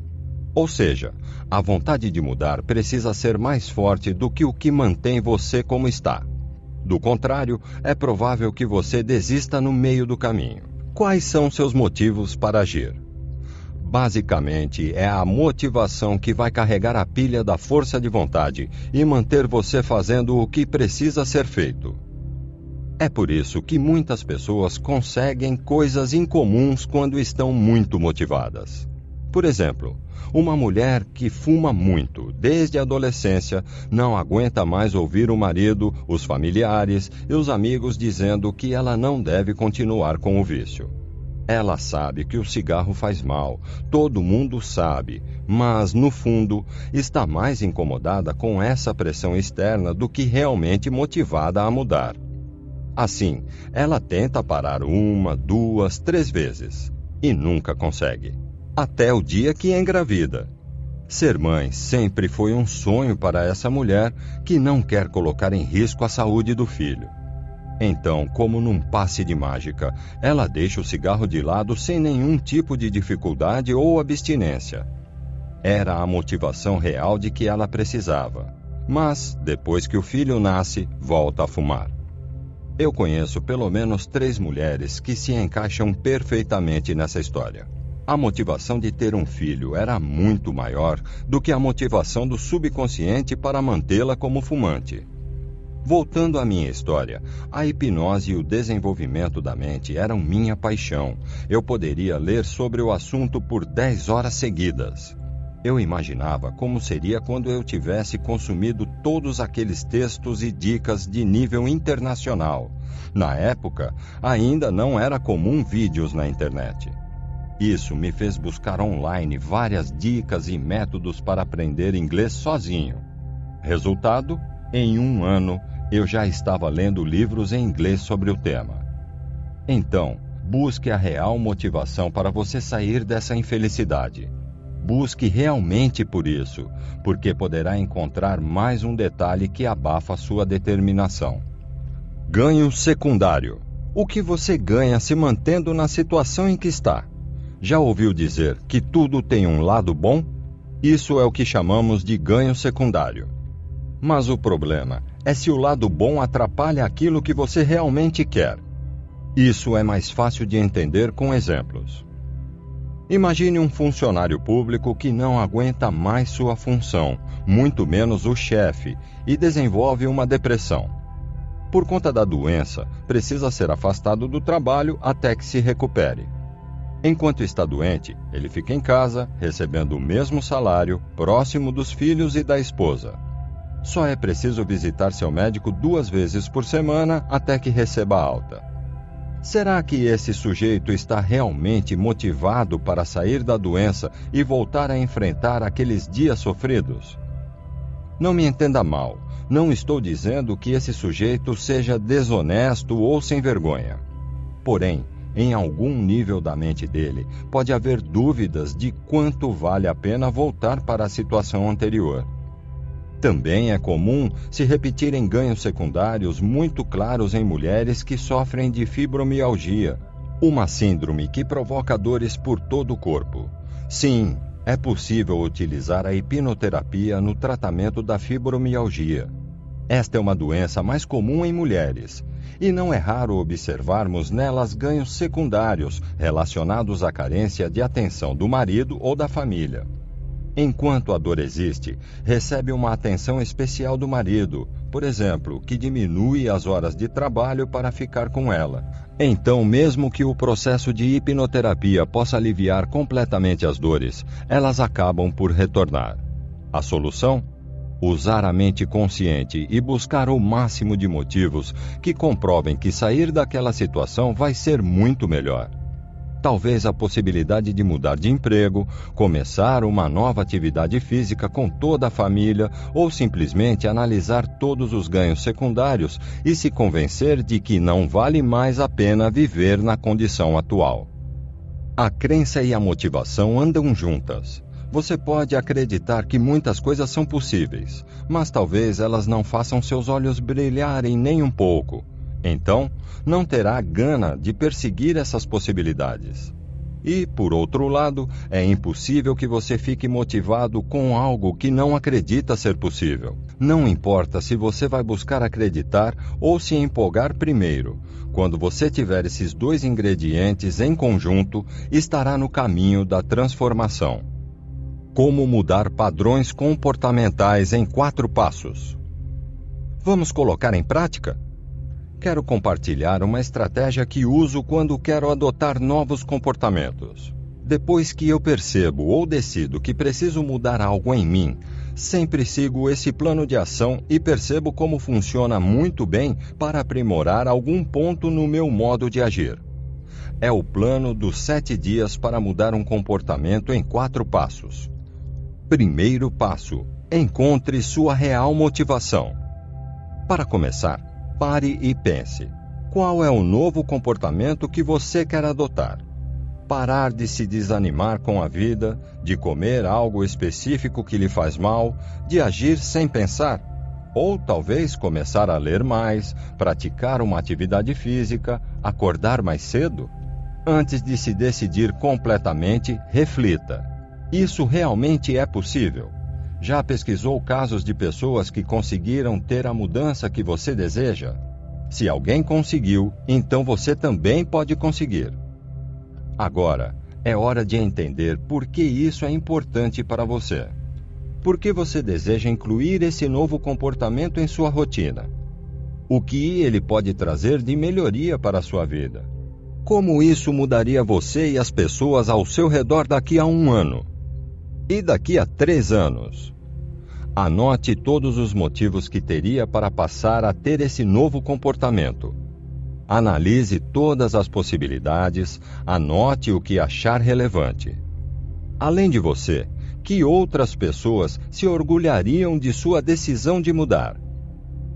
Ou seja, a vontade de mudar precisa ser mais forte do que o que mantém você como está. Do contrário, é provável que você desista no meio do caminho. Quais são seus motivos para agir? Basicamente, é a motivação que vai carregar a pilha da força de vontade e manter você fazendo o que precisa ser feito. É por isso que muitas pessoas conseguem coisas incomuns quando estão muito motivadas. Por exemplo, uma mulher que fuma muito desde a adolescência não aguenta mais ouvir o marido, os familiares e os amigos dizendo que ela não deve continuar com o vício. Ela sabe que o cigarro faz mal, todo mundo sabe, mas, no fundo, está mais incomodada com essa pressão externa do que realmente motivada a mudar. Assim, ela tenta parar 1, 2, 3 vezes e nunca consegue. Até o dia que engravida. Ser mãe sempre foi um sonho para essa mulher que não quer colocar em risco a saúde do filho. Então, como num passe de mágica, ela deixa o cigarro de lado sem nenhum tipo de dificuldade ou abstinência. Era a motivação real de que ela precisava. Mas, depois que o filho nasce, volta a fumar. Eu conheço pelo menos 3 mulheres que se encaixam perfeitamente nessa história. A motivação de ter um filho era muito maior do que a motivação do subconsciente para mantê-la como fumante. Voltando à minha história, a hipnose e o desenvolvimento da mente eram minha paixão. Eu poderia ler sobre o assunto por 10 horas seguidas. Eu imaginava como seria quando eu tivesse consumido todos aqueles textos e dicas de nível internacional. Na época, ainda não era comum vídeos na internet. Isso me fez buscar online várias dicas e métodos para aprender inglês sozinho. Resultado? Em 1 ano, eu já estava lendo livros em inglês sobre o tema. Então, busque a real motivação para você sair dessa infelicidade. Busque realmente por isso, porque poderá encontrar mais um detalhe que abafa sua determinação. Ganho secundário. O que você ganha se mantendo na situação em que está? Já ouviu dizer que tudo tem um lado bom? Isso é o que chamamos de ganho secundário. Mas o problema é se o lado bom atrapalha aquilo que você realmente quer. Isso é mais fácil de entender com exemplos. Imagine um funcionário público que não aguenta mais sua função, muito menos o chefe, e desenvolve uma depressão. Por conta da doença, precisa ser afastado do trabalho até que se recupere. Enquanto está doente, ele fica em casa, recebendo o mesmo salário, próximo dos filhos e da esposa. Só é preciso visitar seu médico 2 vezes por semana até que receba alta. Será que esse sujeito está realmente motivado para sair da doença e voltar a enfrentar aqueles dias sofridos? Não me entenda mal, não estou dizendo que esse sujeito seja desonesto ou sem vergonha. Porém, em algum nível da mente dele, pode haver dúvidas de quanto vale a pena voltar para a situação anterior. Também é comum se repetirem ganhos secundários muito claros em mulheres que sofrem de fibromialgia, uma síndrome que provoca dores por todo o corpo. Sim, é possível utilizar a hipnoterapia no tratamento da fibromialgia. Esta é uma doença mais comum em mulheres, e não é raro observarmos nelas ganhos secundários relacionados à carência de atenção do marido ou da família. Enquanto a dor existe, recebe uma atenção especial do marido, por exemplo, que diminui as horas de trabalho para ficar com ela. Então, mesmo que o processo de hipnoterapia possa aliviar completamente as dores, elas acabam por retornar. A solução? Usar a mente consciente e buscar o máximo de motivos que comprovem que sair daquela situação vai ser muito melhor. Talvez a possibilidade de mudar de emprego, começar uma nova atividade física com toda a família ou simplesmente analisar todos os ganhos secundários e se convencer de que não vale mais a pena viver na condição atual. A crença e a motivação andam juntas. Você pode acreditar que muitas coisas são possíveis, mas talvez elas não façam seus olhos brilharem nem um pouco. Então, não terá gana de perseguir essas possibilidades. E, por outro lado, é impossível que você fique motivado com algo que não acredita ser possível. Não importa se você vai buscar acreditar ou se empolgar primeiro. Quando você tiver esses dois ingredientes em conjunto, estará no caminho da transformação. Como mudar padrões comportamentais em 4 passos. Vamos colocar em prática? Quero compartilhar uma estratégia que uso quando quero adotar novos comportamentos. Depois que eu percebo ou decido que preciso mudar algo em mim, sempre sigo esse plano de ação e percebo como funciona muito bem para aprimorar algum ponto no meu modo de agir. É o plano dos 7 dias para mudar um comportamento em 4 passos. Primeiro passo: encontre sua real motivação. Para começar, pare e pense. Qual é o novo comportamento que você quer adotar? Parar de se desanimar com a vida, de comer algo específico que lhe faz mal, de agir sem pensar? Ou talvez começar a ler mais, praticar uma atividade física, acordar mais cedo? Antes de se decidir completamente, reflita. Isso realmente é possível? Já pesquisou casos de pessoas que conseguiram ter a mudança que você deseja? Se alguém conseguiu, então você também pode conseguir. Agora, é hora de entender por que isso é importante para você. Por que você deseja incluir esse novo comportamento em sua rotina? O que ele pode trazer de melhoria para a sua vida? Como isso mudaria você e as pessoas ao seu redor daqui a 1 ano? E daqui a 3 anos? Anote todos os motivos que teria para passar a ter esse novo comportamento. Analise todas as possibilidades, anote o que achar relevante. Além de você, que outras pessoas se orgulhariam de sua decisão de mudar?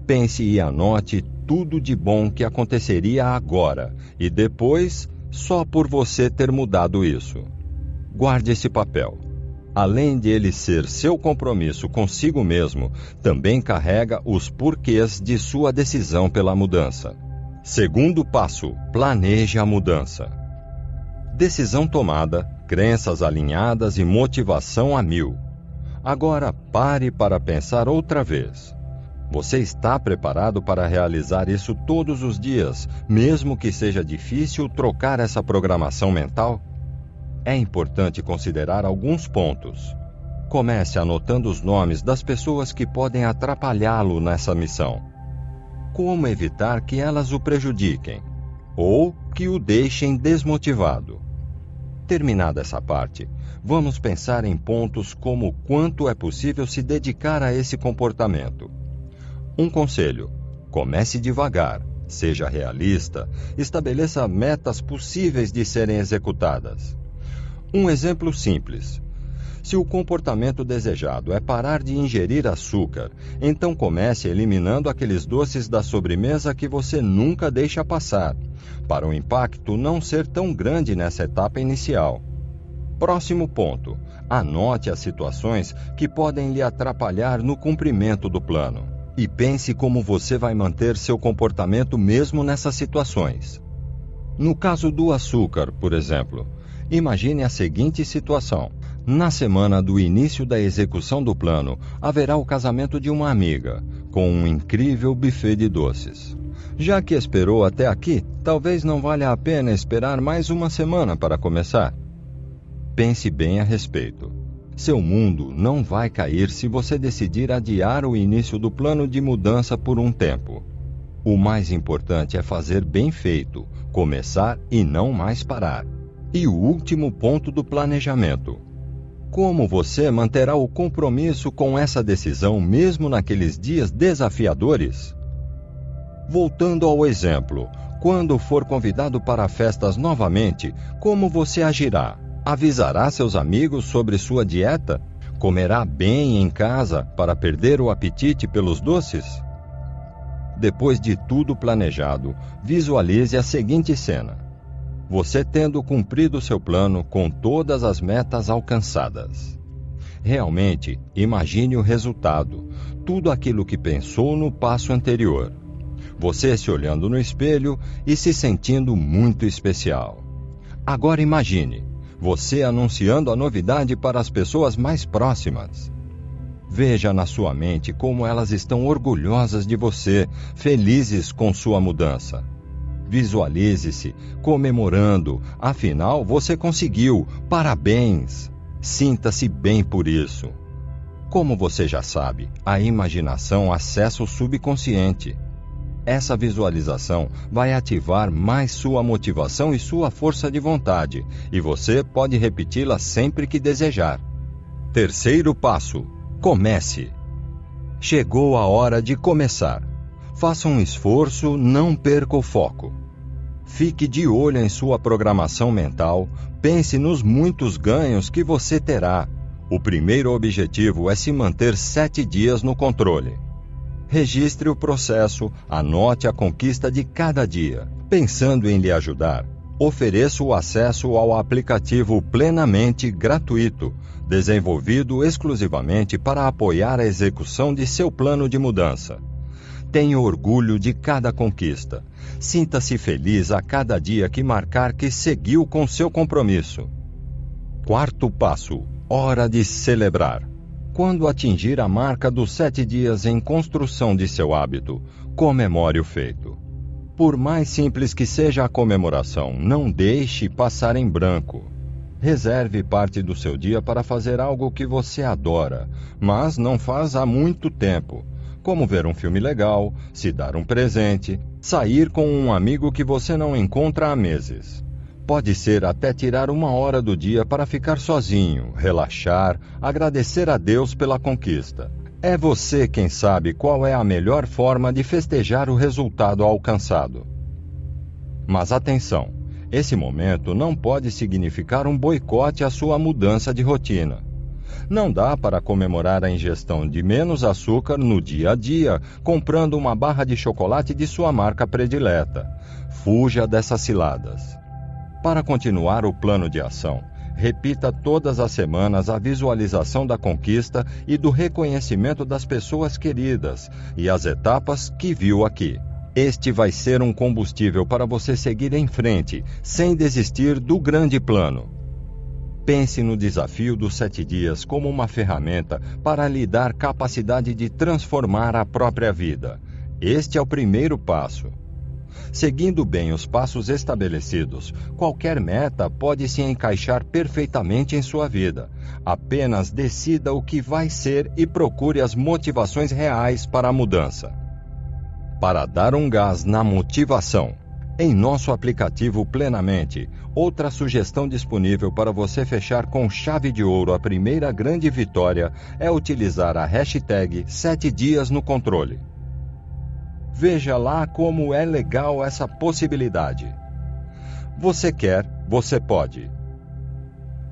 Pense e anote tudo de bom que aconteceria agora e depois, só por você ter mudado isso. Guarde esse papel. Além de ele ser seu compromisso consigo mesmo, também carrega os porquês de sua decisão pela mudança. Segundo passo: planeje a mudança. Decisão tomada, crenças alinhadas e motivação a 1000. Agora pare para pensar outra vez. Você está preparado para realizar isso todos os dias, mesmo que seja difícil trocar essa programação mental? É importante considerar alguns pontos. Comece anotando os nomes das pessoas que podem atrapalhá-lo nessa missão. Como evitar que elas o prejudiquem ou que o deixem desmotivado? Terminada essa parte, vamos pensar em pontos como quanto é possível se dedicar a esse comportamento. Um conselho: comece devagar, seja realista, estabeleça metas possíveis de serem executadas. Um exemplo simples: se o comportamento desejado é parar de ingerir açúcar, então comece eliminando aqueles doces da sobremesa que você nunca deixa passar, para o impacto não ser tão grande nessa etapa inicial. Próximo ponto: anote as situações que podem lhe atrapalhar no cumprimento do plano. E pense como você vai manter seu comportamento mesmo nessas situações. No caso do açúcar, por exemplo, imagine a seguinte situação. Na semana do início da execução do plano, haverá o casamento de uma amiga, com um incrível buffet de doces. Já que esperou até aqui, talvez não valha a pena esperar mais uma semana para começar. Pense bem a respeito. Seu mundo não vai cair se você decidir adiar o início do plano de mudança por um tempo. O mais importante é fazer bem feito, começar e não mais parar. E o último ponto do planejamento: como você manterá o compromisso com essa decisão mesmo naqueles dias desafiadores? Voltando ao exemplo, quando for convidado para festas novamente, como você agirá? Avisará seus amigos sobre sua dieta? Comerá bem em casa para perder o apetite pelos doces? Depois de tudo planejado, visualize a seguinte cena: você tendo cumprido seu plano com todas as metas alcançadas. Realmente, imagine o resultado, tudo aquilo que pensou no passo anterior. Você se olhando no espelho e se sentindo muito especial. Agora imagine você anunciando a novidade para as pessoas mais próximas. Veja na sua mente como elas estão orgulhosas de você, felizes com sua mudança. Visualize-se comemorando, afinal você conseguiu, parabéns! Sinta-se bem por isso. Como você já sabe, a imaginação acessa o subconsciente. Essa visualização vai ativar mais sua motivação e sua força de vontade, e você pode repeti-la sempre que desejar. Terceiro passo: comece. Chegou a hora de começar. Faça um esforço, não perca o foco. Fique de olho em sua programação mental, pense nos muitos ganhos que você terá. O primeiro objetivo é se manter 7 dias no controle. Registre o processo, anote a conquista de cada dia. Pensando em lhe ajudar, ofereço o acesso ao aplicativo plenamente gratuito, desenvolvido exclusivamente para apoiar a execução de seu plano de mudança. Tenha orgulho de cada conquista. Sinta-se feliz a cada dia que marcar que seguiu com seu compromisso. Quarto passo: hora de celebrar. Quando atingir a marca dos 7 dias em construção de seu hábito, comemore o feito. Por mais simples que seja a comemoração, não deixe passar em branco. Reserve parte do seu dia para fazer algo que você adora, mas não faz há muito tempo, como ver um filme legal, se dar um presente, sair com um amigo que você não encontra há meses. Pode ser até tirar 1 hora do dia para ficar sozinho, relaxar, agradecer a Deus pela conquista. É você quem sabe qual é a melhor forma de festejar o resultado alcançado. Mas atenção, esse momento não pode significar um boicote à sua mudança de rotina. Não dá para comemorar a ingestão de menos açúcar no dia a dia, comprando uma barra de chocolate de sua marca predileta. Fuja dessas ciladas. Para continuar o plano de ação, repita todas as semanas a visualização da conquista e do reconhecimento das pessoas queridas e as etapas que viu aqui. Este vai ser um combustível para você seguir em frente, sem desistir do grande plano. Pense no desafio dos 7 dias como uma ferramenta para lhe dar capacidade de transformar a própria vida. Este é o primeiro passo. Seguindo bem os passos estabelecidos, qualquer meta pode se encaixar perfeitamente em sua vida. Apenas decida o que vai ser e procure as motivações reais para a mudança. Para dar um gás na motivação, em nosso aplicativo Plenamente, outra sugestão disponível para você fechar com chave de ouro a primeira grande vitória é utilizar a hashtag 7 dias no controle. Veja lá como é legal essa possibilidade. Você quer, você pode.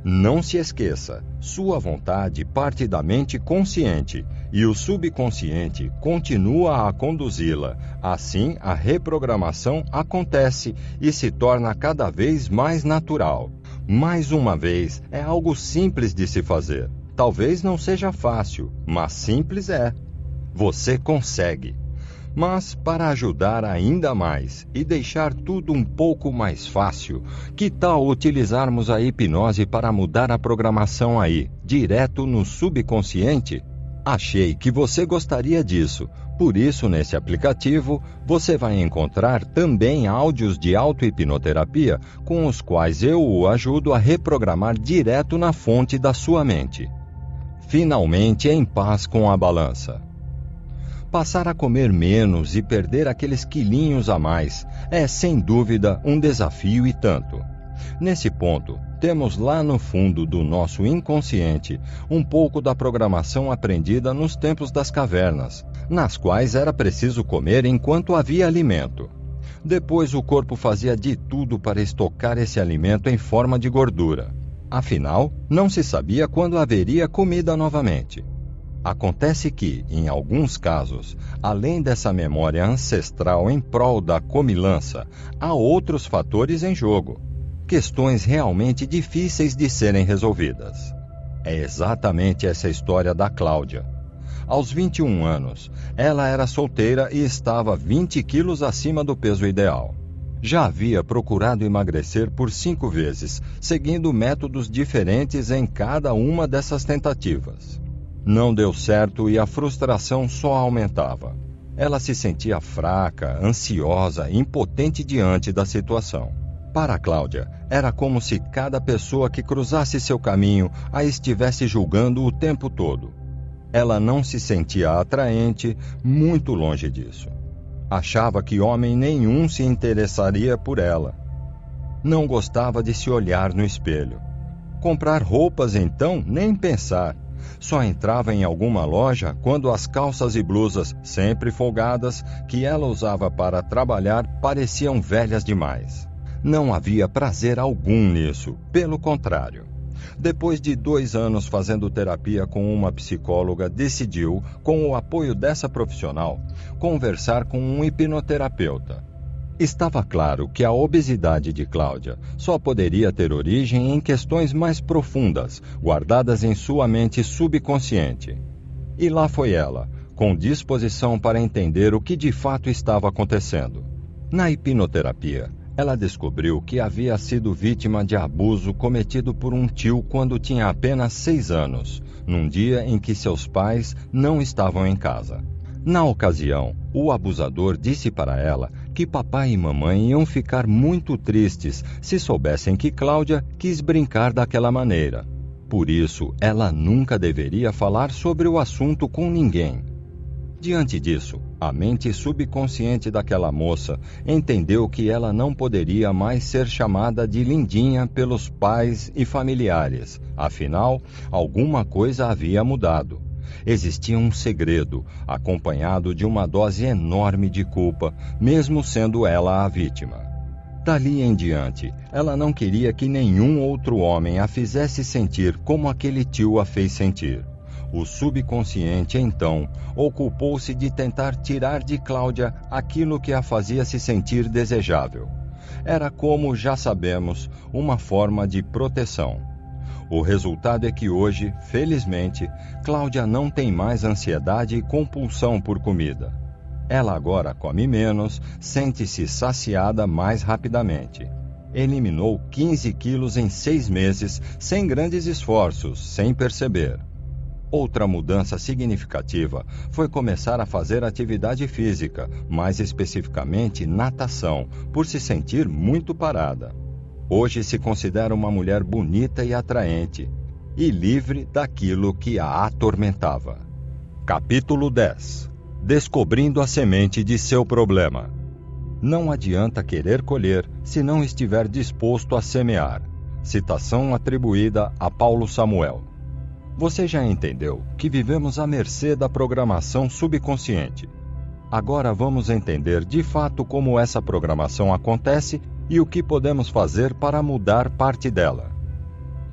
Não se esqueça, sua vontade parte da mente consciente e o subconsciente continua a conduzi-la. Assim, a reprogramação acontece e se torna cada vez mais natural. Mais uma vez, é algo simples de se fazer. Talvez não seja fácil, mas simples é. Você consegue. Mas, para ajudar ainda mais e deixar tudo um pouco mais fácil, que tal utilizarmos a hipnose para mudar a programação aí, direto no subconsciente? Achei que você gostaria disso, por isso nesse aplicativo você vai encontrar também áudios de auto-hipnoterapia com os quais eu o ajudo a reprogramar direto na fonte da sua mente. Finalmente em paz com a balança. Passar a comer menos e perder aqueles quilinhos a mais é, sem dúvida, um desafio e tanto. Nesse ponto, temos lá no fundo do nosso inconsciente um pouco da programação aprendida nos tempos das cavernas, nas quais era preciso comer enquanto havia alimento. Depois o corpo fazia de tudo para estocar esse alimento em forma de gordura. Afinal, não se sabia quando haveria comida novamente. Acontece que, em alguns casos, além dessa memória ancestral em prol da comilança, há outros fatores em jogo, questões realmente difíceis de serem resolvidas. É exatamente essa história da Cláudia. Aos 21 anos, ela era solteira e estava 20 quilos acima do peso ideal. Já havia procurado emagrecer por 5 vezes, seguindo métodos diferentes em cada uma dessas tentativas. Não deu certo e a frustração só aumentava. Ela se sentia fraca, ansiosa, impotente diante da situação. Para Cláudia, era como se cada pessoa que cruzasse seu caminho a estivesse julgando o tempo todo. Ela não se sentia atraente, muito longe disso. Achava que homem nenhum se interessaria por ela. Não gostava de se olhar no espelho. Comprar roupas, então, nem pensar. Só entrava em alguma loja quando as calças e blusas, sempre folgadas, que ela usava para trabalhar, pareciam velhas demais. Não havia prazer algum nisso, pelo contrário. Depois de 2 anos fazendo terapia com uma psicóloga, decidiu, com o apoio dessa profissional, conversar com um hipnoterapeuta. Estava claro que a obesidade de Cláudia só poderia ter origem em questões mais profundas, guardadas em sua mente subconsciente. E lá foi ela, com disposição para entender o que de fato estava acontecendo. Na hipnoterapia, ela descobriu que havia sido vítima de abuso cometido por um tio quando tinha apenas 6 anos, num dia em que seus pais não estavam em casa. Na ocasião, o abusador disse para ela que papai e mamãe iam ficar muito tristes se soubessem que Cláudia quis brincar daquela maneira. Por isso, ela nunca deveria falar sobre o assunto com ninguém. Diante disso, a mente subconsciente daquela moça entendeu que ela não poderia mais ser chamada de lindinha pelos pais e familiares. Afinal, alguma coisa havia mudado. Existia um segredo, acompanhado de uma dose enorme de culpa, mesmo sendo ela a vítima. Dali em diante, ela não queria que nenhum outro homem a fizesse sentir como aquele tio a fez sentir. O subconsciente, então, ocupou-se de tentar tirar de Cláudia aquilo que a fazia se sentir desejável. Era, como já sabemos, uma forma de proteção. O resultado é que hoje, felizmente, Cláudia não tem mais ansiedade e compulsão por comida. Ela agora come menos, sente-se saciada mais rapidamente. Eliminou 15 quilos em 6 meses, sem grandes esforços, sem perceber. Outra mudança significativa foi começar a fazer atividade física, mais especificamente natação, por se sentir muito parada. Hoje se considera uma mulher bonita e atraente, e livre daquilo que a atormentava. Capítulo 10. Descobrindo a semente de seu problema. Não adianta querer colher se não estiver disposto a semear. Citação atribuída a Paulo Samuel. Você já entendeu que vivemos à mercê da programação subconsciente. Agora vamos entender de fato como essa programação acontece e o que podemos fazer para mudar parte dela.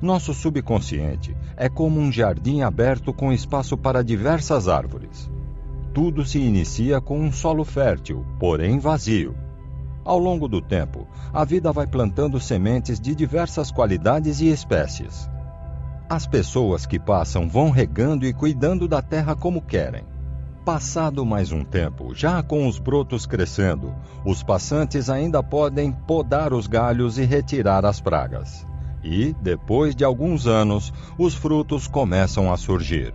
Nosso subconsciente é como um jardim aberto com espaço para diversas árvores. Tudo se inicia com um solo fértil, porém vazio. Ao longo do tempo, a vida vai plantando sementes de diversas qualidades e espécies. As pessoas que passam vão regando e cuidando da terra como querem. Passado mais um tempo, já com os brotos crescendo, os passantes ainda podem podar os galhos e retirar as pragas. E, depois de alguns anos, os frutos começam a surgir.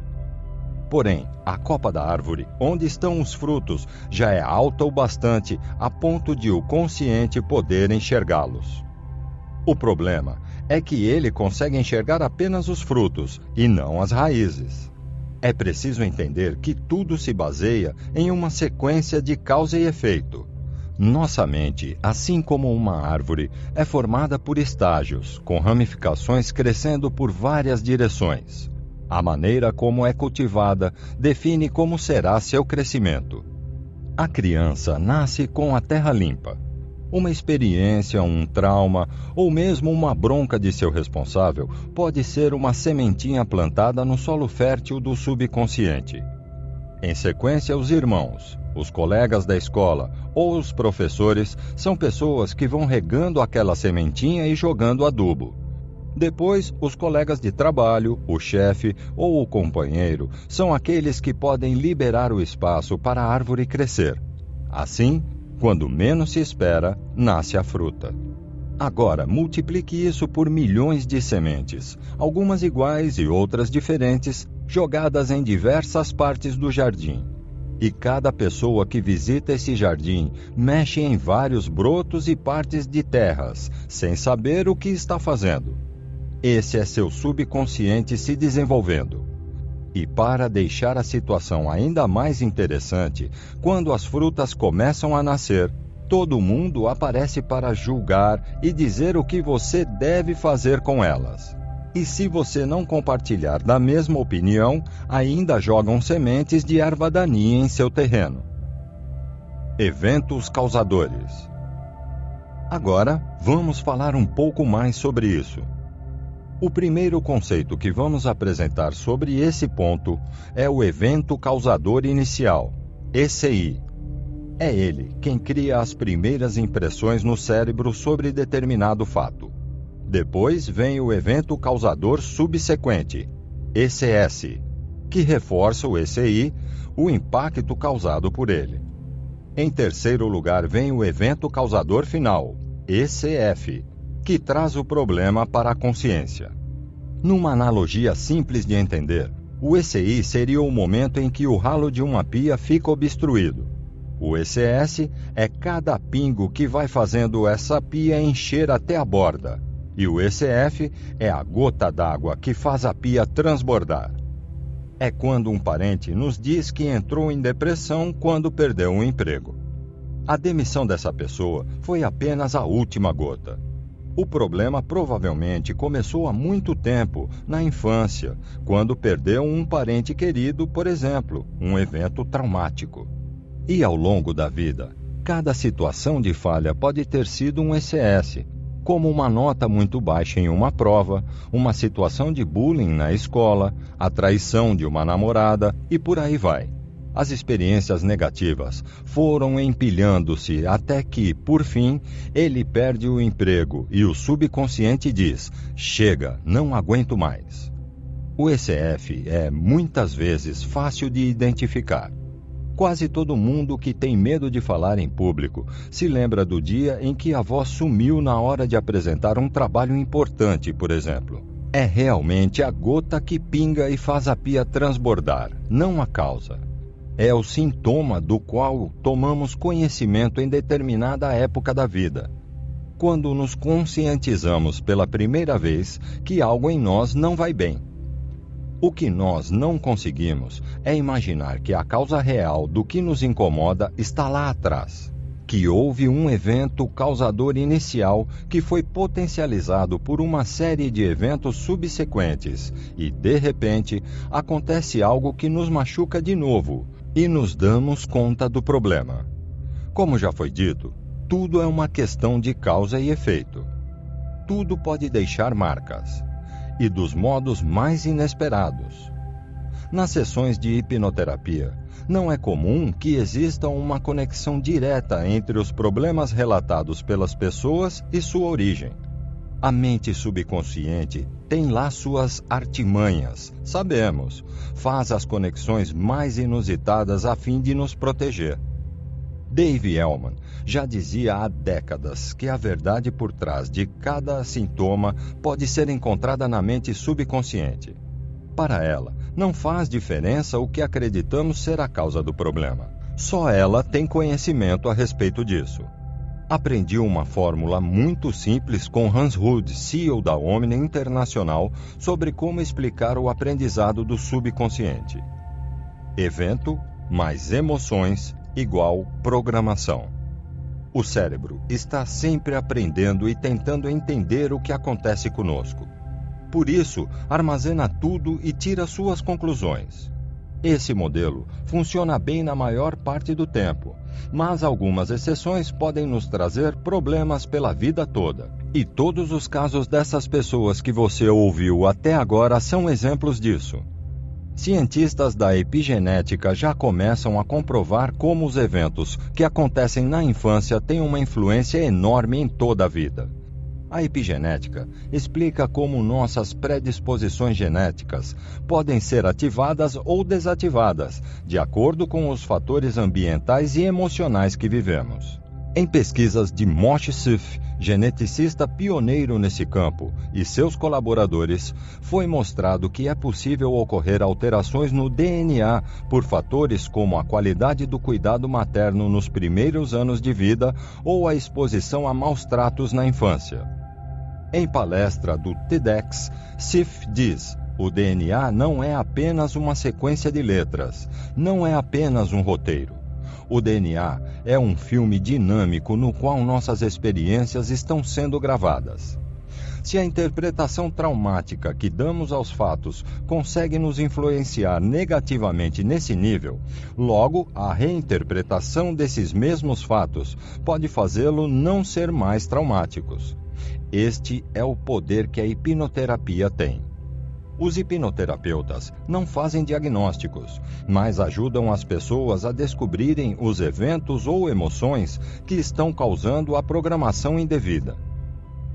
Porém, a copa da árvore, onde estão os frutos, já é alta o bastante a ponto de o consciente poder enxergá-los. O problema é que ele consegue enxergar apenas os frutos e não as raízes. É preciso entender que tudo se baseia em uma sequência de causa e efeito. Nossa mente, assim como uma árvore, é formada por estágios, com ramificações crescendo por várias direções. A maneira como é cultivada define como será seu crescimento. A criança nasce com a terra limpa. Uma experiência, um trauma ou mesmo uma bronca de seu responsável pode ser uma sementinha plantada no solo fértil do subconsciente. Em sequência, os irmãos, os colegas da escola ou os professores são pessoas que vão regando aquela sementinha e jogando adubo. Depois, os colegas de trabalho, o chefe ou o companheiro são aqueles que podem liberar o espaço para a árvore crescer. Assim, quando menos se espera, nasce a fruta. Agora, multiplique isso por milhões de sementes, algumas iguais e outras diferentes, jogadas em diversas partes do jardim. E cada pessoa que visita esse jardim mexe em vários brotos e partes de terras, sem saber o que está fazendo. Esse é seu subconsciente se desenvolvendo. E para deixar a situação ainda mais interessante, quando as frutas começam a nascer, todo mundo aparece para julgar e dizer o que você deve fazer com elas. E se você não compartilhar da mesma opinião, ainda jogam sementes de erva daninha em seu terreno. Eventos causadores. Agora, vamos falar um pouco mais sobre isso. O primeiro conceito que vamos apresentar sobre esse ponto é o evento causador inicial, ECI. É ele quem cria as primeiras impressões no cérebro sobre determinado fato. Depois vem o evento causador subsequente, ECS, que reforça o ECI, o impacto causado por ele. Em terceiro lugar vem o evento causador final, ECF, que traz o problema para a consciência. Numa analogia simples de entender, o ECI seria o momento em que o ralo de uma pia fica obstruído. O ECS é cada pingo que vai fazendo essa pia encher até a borda. E o ECF é a gota d'água que faz a pia transbordar. É quando um parente nos diz que entrou em depressão quando perdeu um emprego. A demissão dessa pessoa foi apenas a última gota. O problema provavelmente começou há muito tempo, na infância, quando perdeu um parente querido, por exemplo, um evento traumático. E ao longo da vida, cada situação de falha pode ter sido um ECS, como uma nota muito baixa em uma prova, uma situação de bullying na escola, a traição de uma namorada e por aí vai. As experiências negativas foram empilhando-se até que, por fim, ele perde o emprego e o subconsciente diz: chega, não aguento mais. O ECF é, muitas vezes, fácil de identificar. Quase todo mundo que tem medo de falar em público se lembra do dia em que a voz sumiu na hora de apresentar um trabalho importante, por exemplo. É realmente a gota que pinga e faz a pia transbordar, não a causa. É o sintoma do qual tomamos conhecimento em determinada época da vida, quando nos conscientizamos pela primeira vez que algo em nós não vai bem. O que nós não conseguimos é imaginar que a causa real do que nos incomoda está lá atrás, que houve um evento causador inicial que foi potencializado por uma série de eventos subsequentes e, de repente, acontece algo que nos machuca de novo e nos damos conta do problema. Como já foi dito, tudo é uma questão de causa e efeito. Tudo pode deixar marcas. E dos modos mais inesperados. Nas sessões de hipnoterapia, não é comum que exista uma conexão direta entre os problemas relatados pelas pessoas e sua origem. A mente subconsciente tem lá suas artimanhas, sabemos, faz as conexões mais inusitadas a fim de nos proteger. Dave Elman já dizia há décadas que a verdade por trás de cada sintoma pode ser encontrada na mente subconsciente. Para ela, não faz diferença o que acreditamos ser a causa do problema. Só ela tem conhecimento a respeito disso. Aprendi uma fórmula muito simples com Hans Hood, CEO da Omni Internacional, sobre como explicar o aprendizado do subconsciente. Evento mais emoções igual programação. O cérebro está sempre aprendendo e tentando entender o que acontece conosco. Por isso, armazena tudo e tira suas conclusões. Esse modelo funciona bem na maior parte do tempo, mas algumas exceções podem nos trazer problemas pela vida toda. E todos os casos dessas pessoas que você ouviu até agora são exemplos disso. Cientistas da epigenética já começam a comprovar como os eventos que acontecem na infância têm uma influência enorme em toda a vida. A epigenética explica como nossas predisposições genéticas podem ser ativadas ou desativadas, de acordo com os fatores ambientais e emocionais que vivemos. Em pesquisas de Moshe Szyf, geneticista pioneiro nesse campo, e seus colaboradores, foi mostrado que é possível ocorrer alterações no DNA por fatores como a qualidade do cuidado materno nos primeiros anos de vida ou a exposição a maus tratos na infância. Em palestra do TEDx, Sif diz: o DNA não é apenas uma sequência de letras, não é apenas um roteiro. O DNA é um filme dinâmico no qual nossas experiências estão sendo gravadas. Se a interpretação traumática que damos aos fatos consegue nos influenciar negativamente nesse nível, logo a reinterpretação desses mesmos fatos pode fazê-lo não ser mais traumáticos. Este é o poder que a hipnoterapia tem. Os hipnoterapeutas não fazem diagnósticos, mas ajudam as pessoas a descobrirem os eventos ou emoções que estão causando a programação indevida.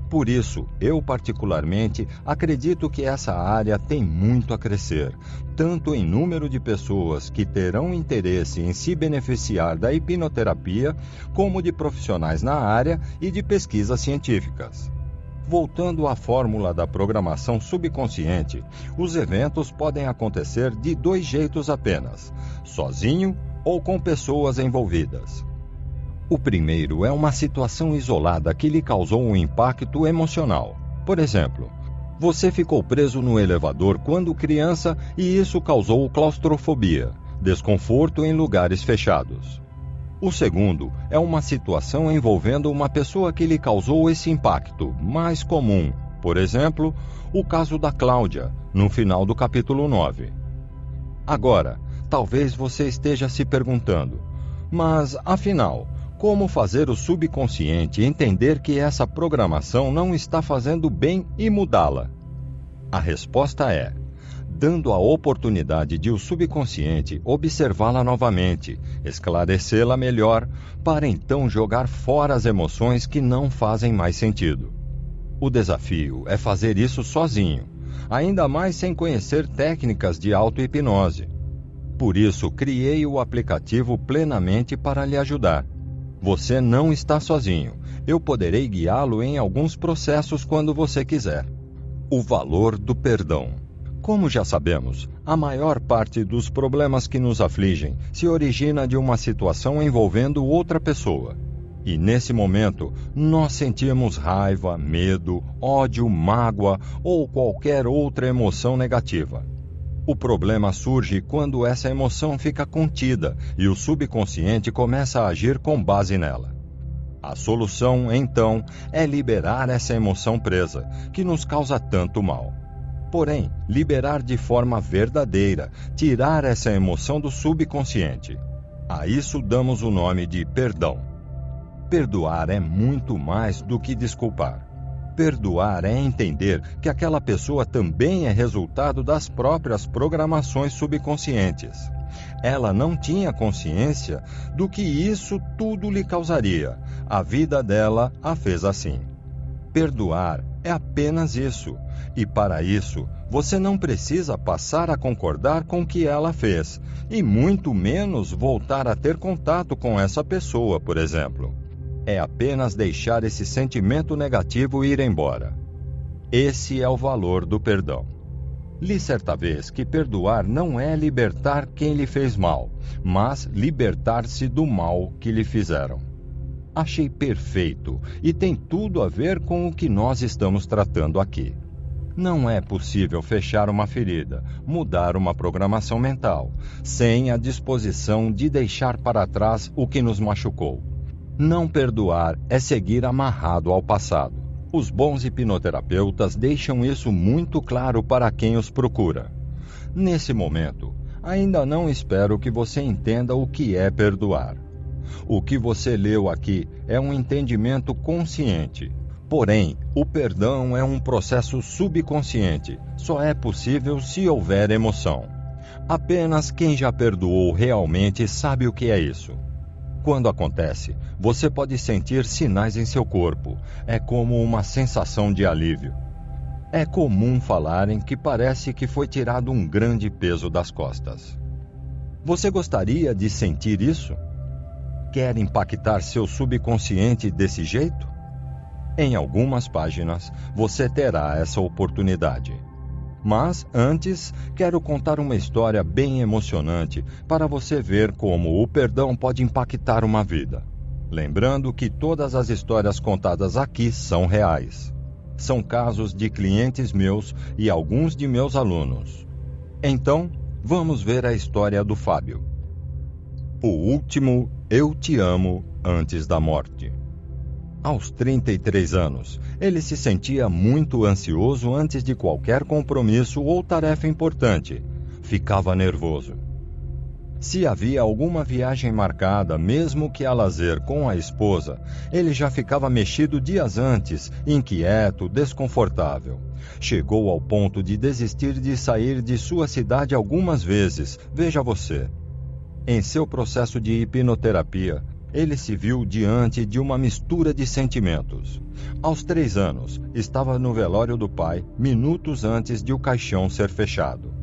Por isso, eu particularmente acredito que essa área tem muito a crescer, tanto em número de pessoas que terão interesse em se beneficiar da hipnoterapia, como de profissionais na área e de pesquisas científicas. Voltando à fórmula da programação subconsciente, os eventos podem acontecer de 2 jeitos apenas: sozinho ou com pessoas envolvidas. O primeiro é uma situação isolada que lhe causou um impacto emocional. Por exemplo, você ficou preso no elevador quando criança e isso causou claustrofobia, desconforto em lugares fechados. O segundo é uma situação envolvendo uma pessoa que lhe causou esse impacto, mais comum. Por exemplo, o caso da Cláudia, no final do capítulo 9. Agora, talvez você esteja se perguntando, mas, afinal, como fazer o subconsciente entender que essa programação não está fazendo bem e mudá-la? A resposta é: dando a oportunidade de o subconsciente observá-la novamente, esclarecê-la melhor, para então jogar fora as emoções que não fazem mais sentido. O desafio é fazer isso sozinho, ainda mais sem conhecer técnicas de auto-hipnose. Por isso, criei o aplicativo Plenamente para lhe ajudar. Você não está sozinho. Eu poderei guiá-lo em alguns processos quando você quiser. O valor do perdão. Como já sabemos, a maior parte dos problemas que nos afligem se origina de uma situação envolvendo outra pessoa. E nesse momento, nós sentimos raiva, medo, ódio, mágoa ou qualquer outra emoção negativa. O problema surge quando essa emoção fica contida e o subconsciente começa a agir com base nela. A solução, então, é liberar essa emoção presa, que nos causa tanto mal. Porém, liberar de forma verdadeira, tirar essa emoção do subconsciente. A isso damos o nome de perdão. Perdoar é muito mais do que desculpar. Perdoar é entender que aquela pessoa também é resultado das próprias programações subconscientes. Ela não tinha consciência do que isso tudo lhe causaria. A vida dela a fez assim. Perdoar é apenas isso. E para isso, você não precisa passar a concordar com o que ela fez, e muito menos voltar a ter contato com essa pessoa, por exemplo. É apenas deixar esse sentimento negativo ir embora. Esse é o valor do perdão. Li certa vez que perdoar não é libertar quem lhe fez mal, mas libertar-se do mal que lhe fizeram. Achei perfeito e tem tudo a ver com o que nós estamos tratando aqui. Não é possível fechar uma ferida, mudar uma programação mental, sem a disposição de deixar para trás o que nos machucou. Não perdoar é seguir amarrado ao passado. Os bons hipnoterapeutas deixam isso muito claro para quem os procura. Nesse momento, ainda não espero que você entenda o que é perdoar. O que você leu aqui é um entendimento consciente. Porém, o perdão é um processo subconsciente. Só é possível se houver emoção. Apenas quem já perdoou realmente sabe o que é isso. Quando acontece, você pode sentir sinais em seu corpo. É como uma sensação de alívio. É comum falarem que parece que foi tirado um grande peso das costas. Você gostaria de sentir isso? Quer impactar seu subconsciente desse jeito? Em algumas páginas, você terá essa oportunidade. Mas, antes, quero contar uma história bem emocionante para você ver como o perdão pode impactar uma vida. Lembrando que todas as histórias contadas aqui são reais. São casos de clientes meus e alguns de meus alunos. Então, vamos ver a história do Fábio. O último Eu Te Amo Antes da Morte. Aos 33 anos, ele se sentia muito ansioso antes de qualquer compromisso ou tarefa importante. Ficava nervoso. Se havia alguma viagem marcada, mesmo que a lazer com a esposa, ele já ficava mexido dias antes, inquieto, desconfortável. Chegou ao ponto de desistir de sair de sua cidade algumas vezes, veja você. Em seu processo de hipnoterapia, ele se viu diante de uma mistura de sentimentos. Aos 3 anos, estava no velório do pai, minutos antes de o caixão ser fechado.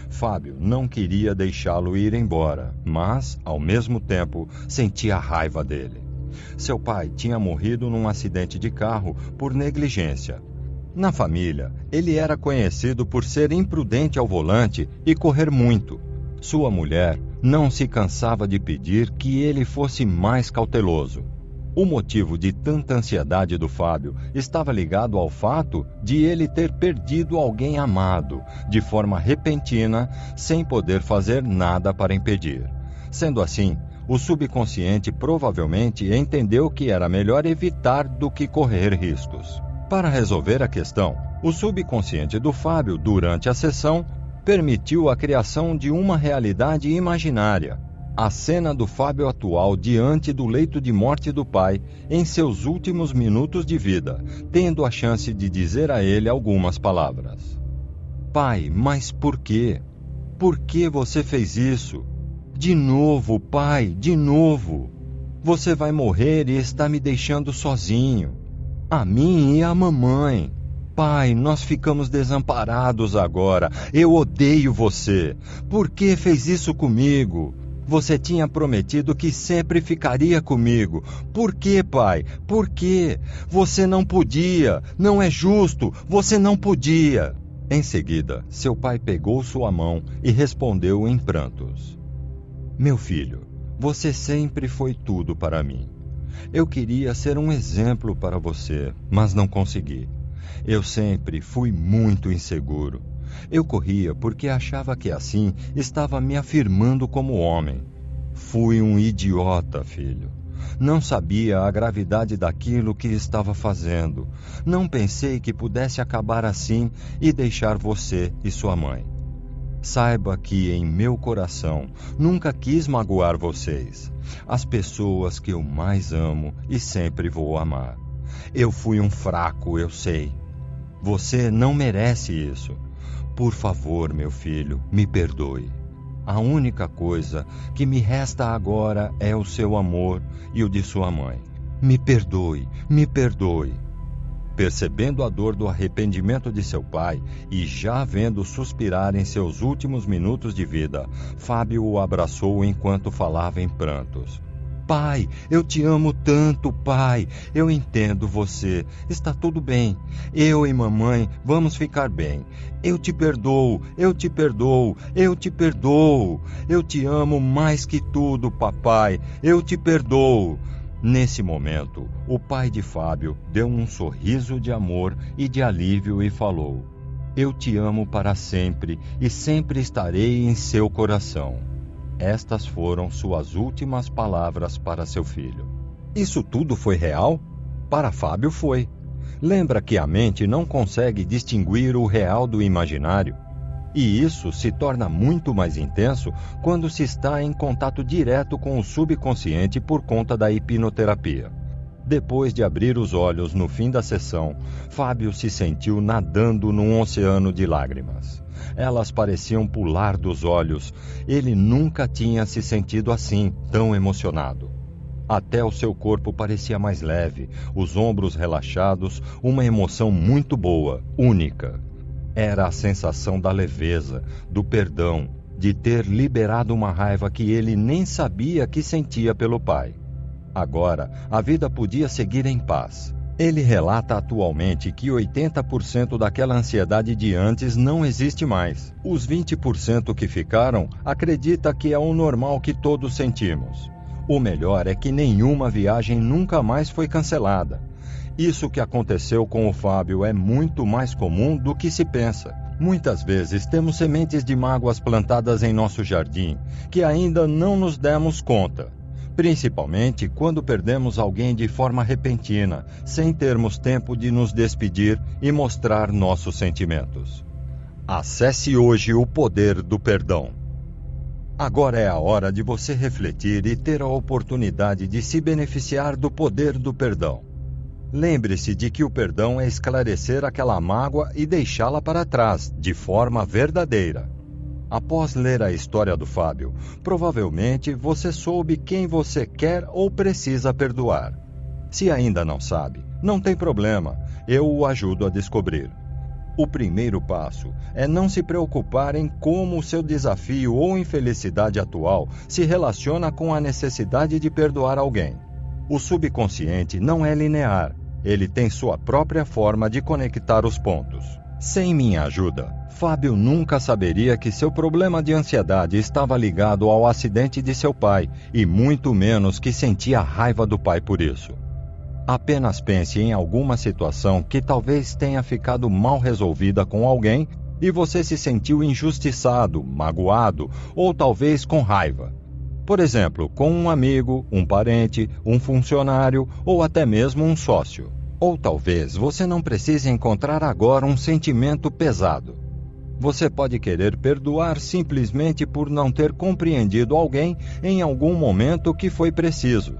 Fábio não queria deixá-lo ir embora, mas, ao mesmo tempo, sentia raiva dele. Seu pai tinha morrido num acidente de carro por negligência. Na família, ele era conhecido por ser imprudente ao volante e correr muito. Sua mulher não se cansava de pedir que ele fosse mais cauteloso. O motivo de tanta ansiedade do Fábio estava ligado ao fato de ele ter perdido alguém amado, de forma repentina, sem poder fazer nada para impedir. Sendo assim, o subconsciente provavelmente entendeu que era melhor evitar do que correr riscos. Para resolver a questão, o subconsciente do Fábio, durante a sessão, permitiu a criação de uma realidade imaginária. A cena do Fábio atual diante do leito de morte do pai, em seus últimos minutos de vida, tendo a chance de dizer a ele algumas palavras. Pai, mas por quê? Por que você fez isso? De novo, pai, de novo. Você vai morrer e está me deixando sozinho. A mim e a mamãe. Pai, nós ficamos desamparados agora. Eu odeio você. Por que fez isso comigo? Você tinha prometido que sempre ficaria comigo. Por que, pai? Por quê? Você não podia. Não é justo. Você não podia. Em seguida, seu pai pegou sua mão e respondeu em prantos. Meu filho, você sempre foi tudo para mim. Eu queria ser um exemplo para você, mas não consegui. Eu sempre fui muito inseguro. Eu corria porque achava que assim estava me afirmando como homem. Fui um idiota, filho. Não sabia a gravidade daquilo que estava fazendo. Não pensei que pudesse acabar assim e deixar você e sua mãe. Saiba que em meu coração nunca quis magoar vocês, as pessoas que eu mais amo e sempre vou amar. Eu fui um fraco, eu sei. Você não merece isso. Por favor, meu filho, me perdoe. A única coisa que me resta agora é o seu amor e o de sua mãe. Me perdoe, me perdoe. Percebendo a dor do arrependimento de seu pai e já vendo suspirar em seus últimos minutos de vida, Fábio o abraçou enquanto falava em prantos. Pai, eu te amo tanto, pai. Eu entendo você. Está tudo bem. Eu e mamãe vamos ficar bem. Eu te perdoo, eu te perdoo, eu te perdoo. Eu te amo mais que tudo, papai. Eu te perdoo. Nesse momento, o pai de Fábio deu um sorriso de amor e de alívio e falou: Eu te amo para sempre e sempre estarei em seu coração. Estas foram suas últimas palavras para seu filho. Isso tudo foi real? Para Fábio foi. Lembra que a mente não consegue distinguir o real do imaginário? E isso se torna muito mais intenso quando se está em contato direto com o subconsciente por conta da hipnoterapia. Depois de abrir os olhos no fim da sessão, Fábio se sentiu nadando num oceano de lágrimas. Elas pareciam pular dos olhos. Ele nunca tinha se sentido assim, tão emocionado. Até o seu corpo parecia mais leve, os ombros relaxados, uma emoção muito boa, única. Era a sensação da leveza, do perdão, de ter liberado uma raiva que ele nem sabia que sentia pelo pai. Agora, a vida podia seguir em paz. Ele relata atualmente que 80% daquela ansiedade de antes não existe mais. Os 20% que ficaram acredita que é o normal que todos sentimos. O melhor é que nenhuma viagem nunca mais foi cancelada. Isso que aconteceu com o Fábio é muito mais comum do que se pensa. Muitas vezes temos sementes de mágoas plantadas em nosso jardim que ainda não nos demos conta. Principalmente quando perdemos alguém de forma repentina, sem termos tempo de nos despedir e mostrar nossos sentimentos. Acesse hoje o poder do perdão. Agora é a hora de você refletir e ter a oportunidade de se beneficiar do poder do perdão. Lembre-se de que o perdão é esclarecer aquela mágoa e deixá-la para trás, de forma verdadeira. Após ler a história do Fábio, provavelmente você soube quem você quer ou precisa perdoar. Se ainda não sabe, não tem problema, eu o ajudo a descobrir. O primeiro passo é não se preocupar em como o seu desafio ou infelicidade atual se relaciona com a necessidade de perdoar alguém. O subconsciente não é linear, ele tem sua própria forma de conectar os pontos. Sem minha ajuda, Fábio nunca saberia que seu problema de ansiedade estava ligado ao acidente de seu pai, e muito menos que sentia raiva do pai por isso. Apenas pense em alguma situação que talvez tenha ficado mal resolvida com alguém e você se sentiu injustiçado, magoado ou talvez com raiva. Por exemplo, com um amigo, um parente, um funcionário ou até mesmo um sócio. Ou talvez você não precise encontrar agora um sentimento pesado. Você pode querer perdoar simplesmente por não ter compreendido alguém em algum momento que foi preciso.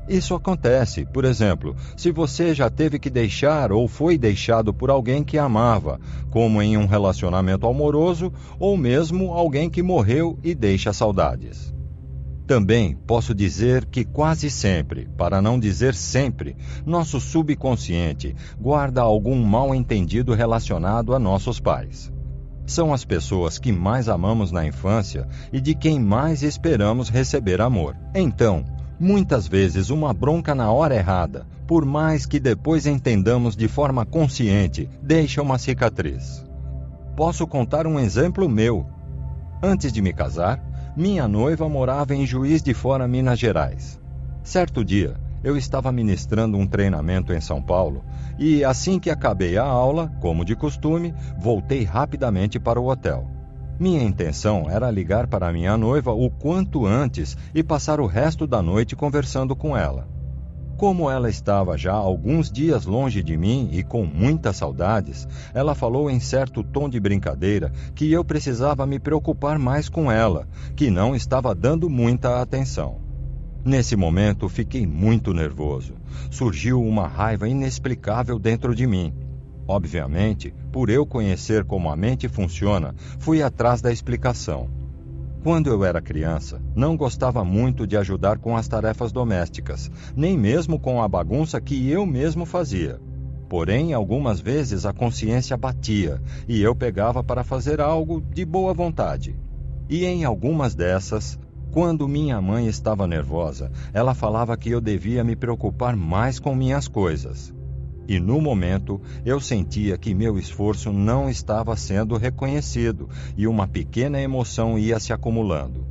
Isso acontece, por exemplo, se você já teve que deixar ou foi deixado por alguém que amava, como em um relacionamento amoroso ou mesmo alguém que morreu e deixa saudades. Também posso dizer que quase sempre, para não dizer sempre, nosso subconsciente guarda algum mal-entendido relacionado a nossos pais. São as pessoas que mais amamos na infância e de quem mais esperamos receber amor. Então, muitas vezes uma bronca na hora errada, por mais que depois entendamos de forma consciente, deixa uma cicatriz. Posso contar um exemplo meu. Antes de me casar, minha noiva morava em Juiz de Fora, Minas Gerais. Certo dia, eu estava ministrando um treinamento em São Paulo e, assim que acabei a aula, como de costume, voltei rapidamente para o hotel. Minha intenção era ligar para minha noiva o quanto antes e passar o resto da noite conversando com ela. Como ela estava já alguns dias longe de mim e com muitas saudades, ela falou em certo tom de brincadeira que eu precisava me preocupar mais com ela, que não estava dando muita atenção. Nesse momento, fiquei muito nervoso. Surgiu uma raiva inexplicável dentro de mim. Obviamente, por eu conhecer como a mente funciona, fui atrás da explicação. Quando eu era criança, não gostava muito de ajudar com as tarefas domésticas, nem mesmo com a bagunça que eu mesmo fazia. Porém, algumas vezes a consciência batia e eu pegava para fazer algo de boa vontade. E em algumas dessas, quando minha mãe estava nervosa, ela falava que eu devia me preocupar mais com minhas coisas. E no momento, eu sentia que meu esforço não estava sendo reconhecido e uma pequena emoção ia se acumulando.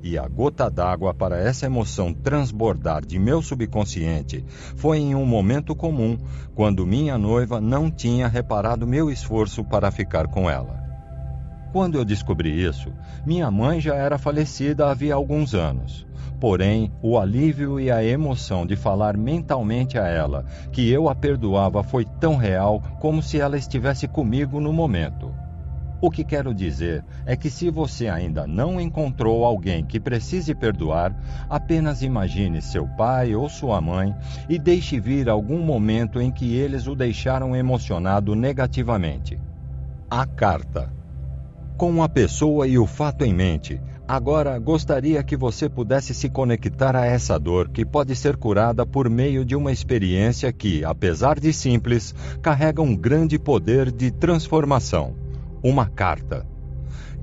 E a gota d'água para essa emoção transbordar de meu subconsciente foi em um momento comum, quando minha noiva não tinha reparado meu esforço para ficar com ela. Quando eu descobri isso, minha mãe já era falecida havia alguns anos. Porém, o alívio e a emoção de falar mentalmente a ela que eu a perdoava foi tão real como se ela estivesse comigo no momento. O que quero dizer é que se você ainda não encontrou alguém que precise perdoar, apenas imagine seu pai ou sua mãe e deixe vir algum momento em que eles o deixaram emocionado negativamente. A carta. Com a pessoa e o fato em mente, agora gostaria que você pudesse se conectar a essa dor que pode ser curada por meio de uma experiência que, apesar de simples, carrega um grande poder de transformação. Uma carta.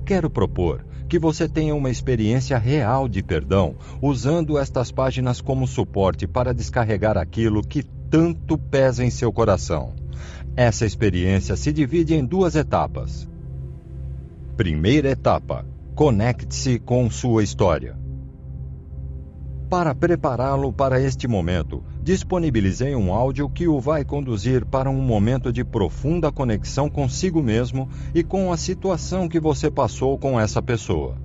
Quero propor que você tenha uma experiência real de perdão, usando estas páginas como suporte para descarregar aquilo que tanto pesa em seu coração. Essa experiência se divide em 2 etapas. Primeira etapa: conecte-se com sua história. Para prepará-lo para este momento, disponibilizei um áudio que o vai conduzir para um momento de profunda conexão consigo mesmo e com a situação que você passou com essa pessoa.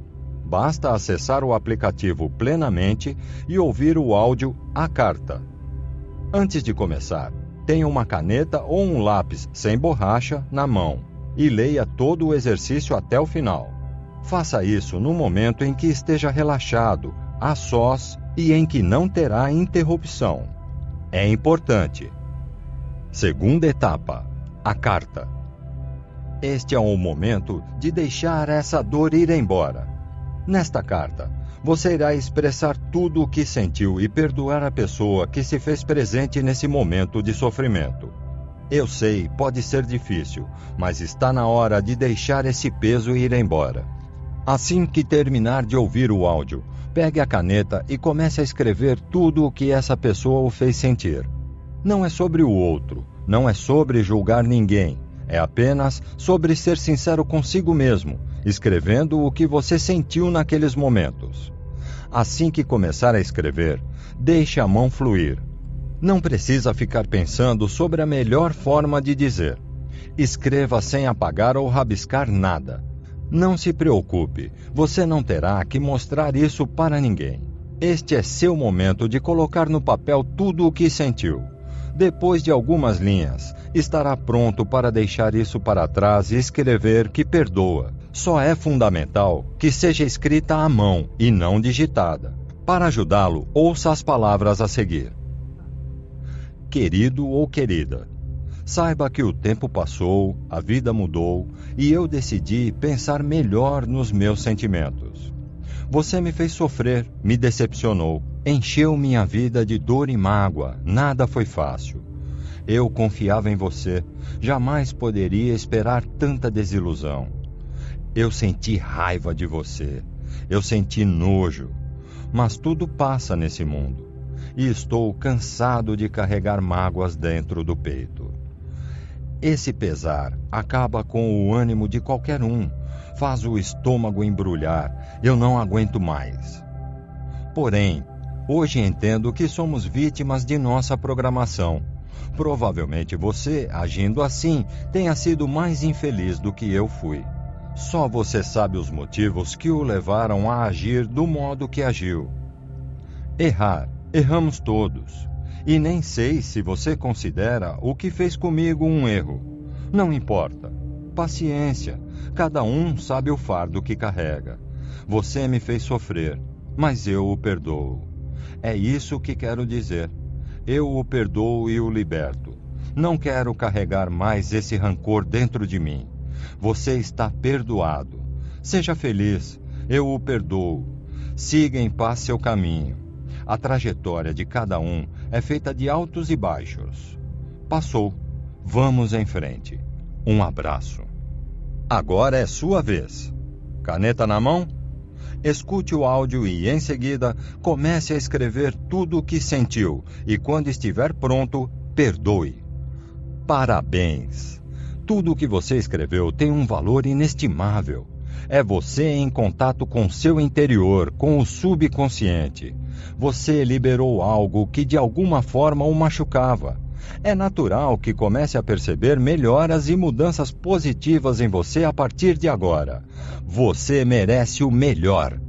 Basta acessar o aplicativo Plenamente e ouvir o áudio A Carta. Antes de começar, tenha uma caneta ou um lápis sem borracha na mão e leia todo o exercício até o final. Faça isso no momento em que esteja relaxado, a sós e em que não terá interrupção. É importante. Segunda etapa: a carta. Este é o momento de deixar essa dor ir embora. Nesta carta, você irá expressar tudo o que sentiu e perdoar a pessoa que se fez presente nesse momento de sofrimento. Eu sei, pode ser difícil, mas está na hora de deixar esse peso ir embora. Assim que terminar de ouvir o áudio, pegue a caneta e comece a escrever tudo o que essa pessoa o fez sentir. Não é sobre o outro, não é sobre julgar ninguém, é apenas sobre ser sincero consigo mesmo, escrevendo o que você sentiu naqueles momentos. Assim que começar a escrever, deixe a mão fluir. Não precisa ficar pensando sobre a melhor forma de dizer. Escreva sem apagar ou rabiscar nada. Não se preocupe, você não terá que mostrar isso para ninguém. Este é seu momento de colocar no papel tudo o que sentiu. Depois de algumas linhas, estará pronto para deixar isso para trás e escrever que perdoa. Só é fundamental que seja escrita à mão e não digitada. Para ajudá-lo, ouça as palavras a seguir. Querido ou querida, saiba que o tempo passou, a vida mudou e eu decidi pensar melhor nos meus sentimentos. Você me fez sofrer, me decepcionou, encheu minha vida de dor e mágoa, nada foi fácil. Eu confiava em você, jamais poderia esperar tanta desilusão. Eu senti raiva de você, eu senti nojo, mas tudo passa nesse mundo e estou cansado de carregar mágoas dentro do peito. Esse pesar acaba com o ânimo de qualquer um, faz o estômago embrulhar, eu não aguento mais. Porém, hoje entendo que somos vítimas de nossa programação. Provavelmente você, agindo assim, tenha sido mais infeliz do que eu fui. Só você sabe os motivos que o levaram a agir do modo que agiu. Erramos todos. E nem sei se você considera o que fez comigo um erro. Não importa. Paciência. Cada um sabe o fardo que carrega. Você me fez sofrer, mas eu o perdoo. É isso que quero dizer. Eu o perdoo e o liberto. Não quero carregar mais esse rancor dentro de mim. Você está perdoado. Seja feliz. Eu o perdoo. Siga em paz seu caminho. A trajetória de cada um é feita de altos e baixos. Passou. Vamos em frente. Um abraço. Agora é sua vez. Caneta na mão? Escute o áudio e, em seguida, comece a escrever tudo o que sentiu e, quando estiver pronto, perdoe. Parabéns! Tudo o que você escreveu tem um valor inestimável. É você em contato com seu interior, com o subconsciente. Você liberou algo que de alguma forma o machucava. É natural que comece a perceber melhoras e mudanças positivas em você a partir de agora. Você merece o melhor.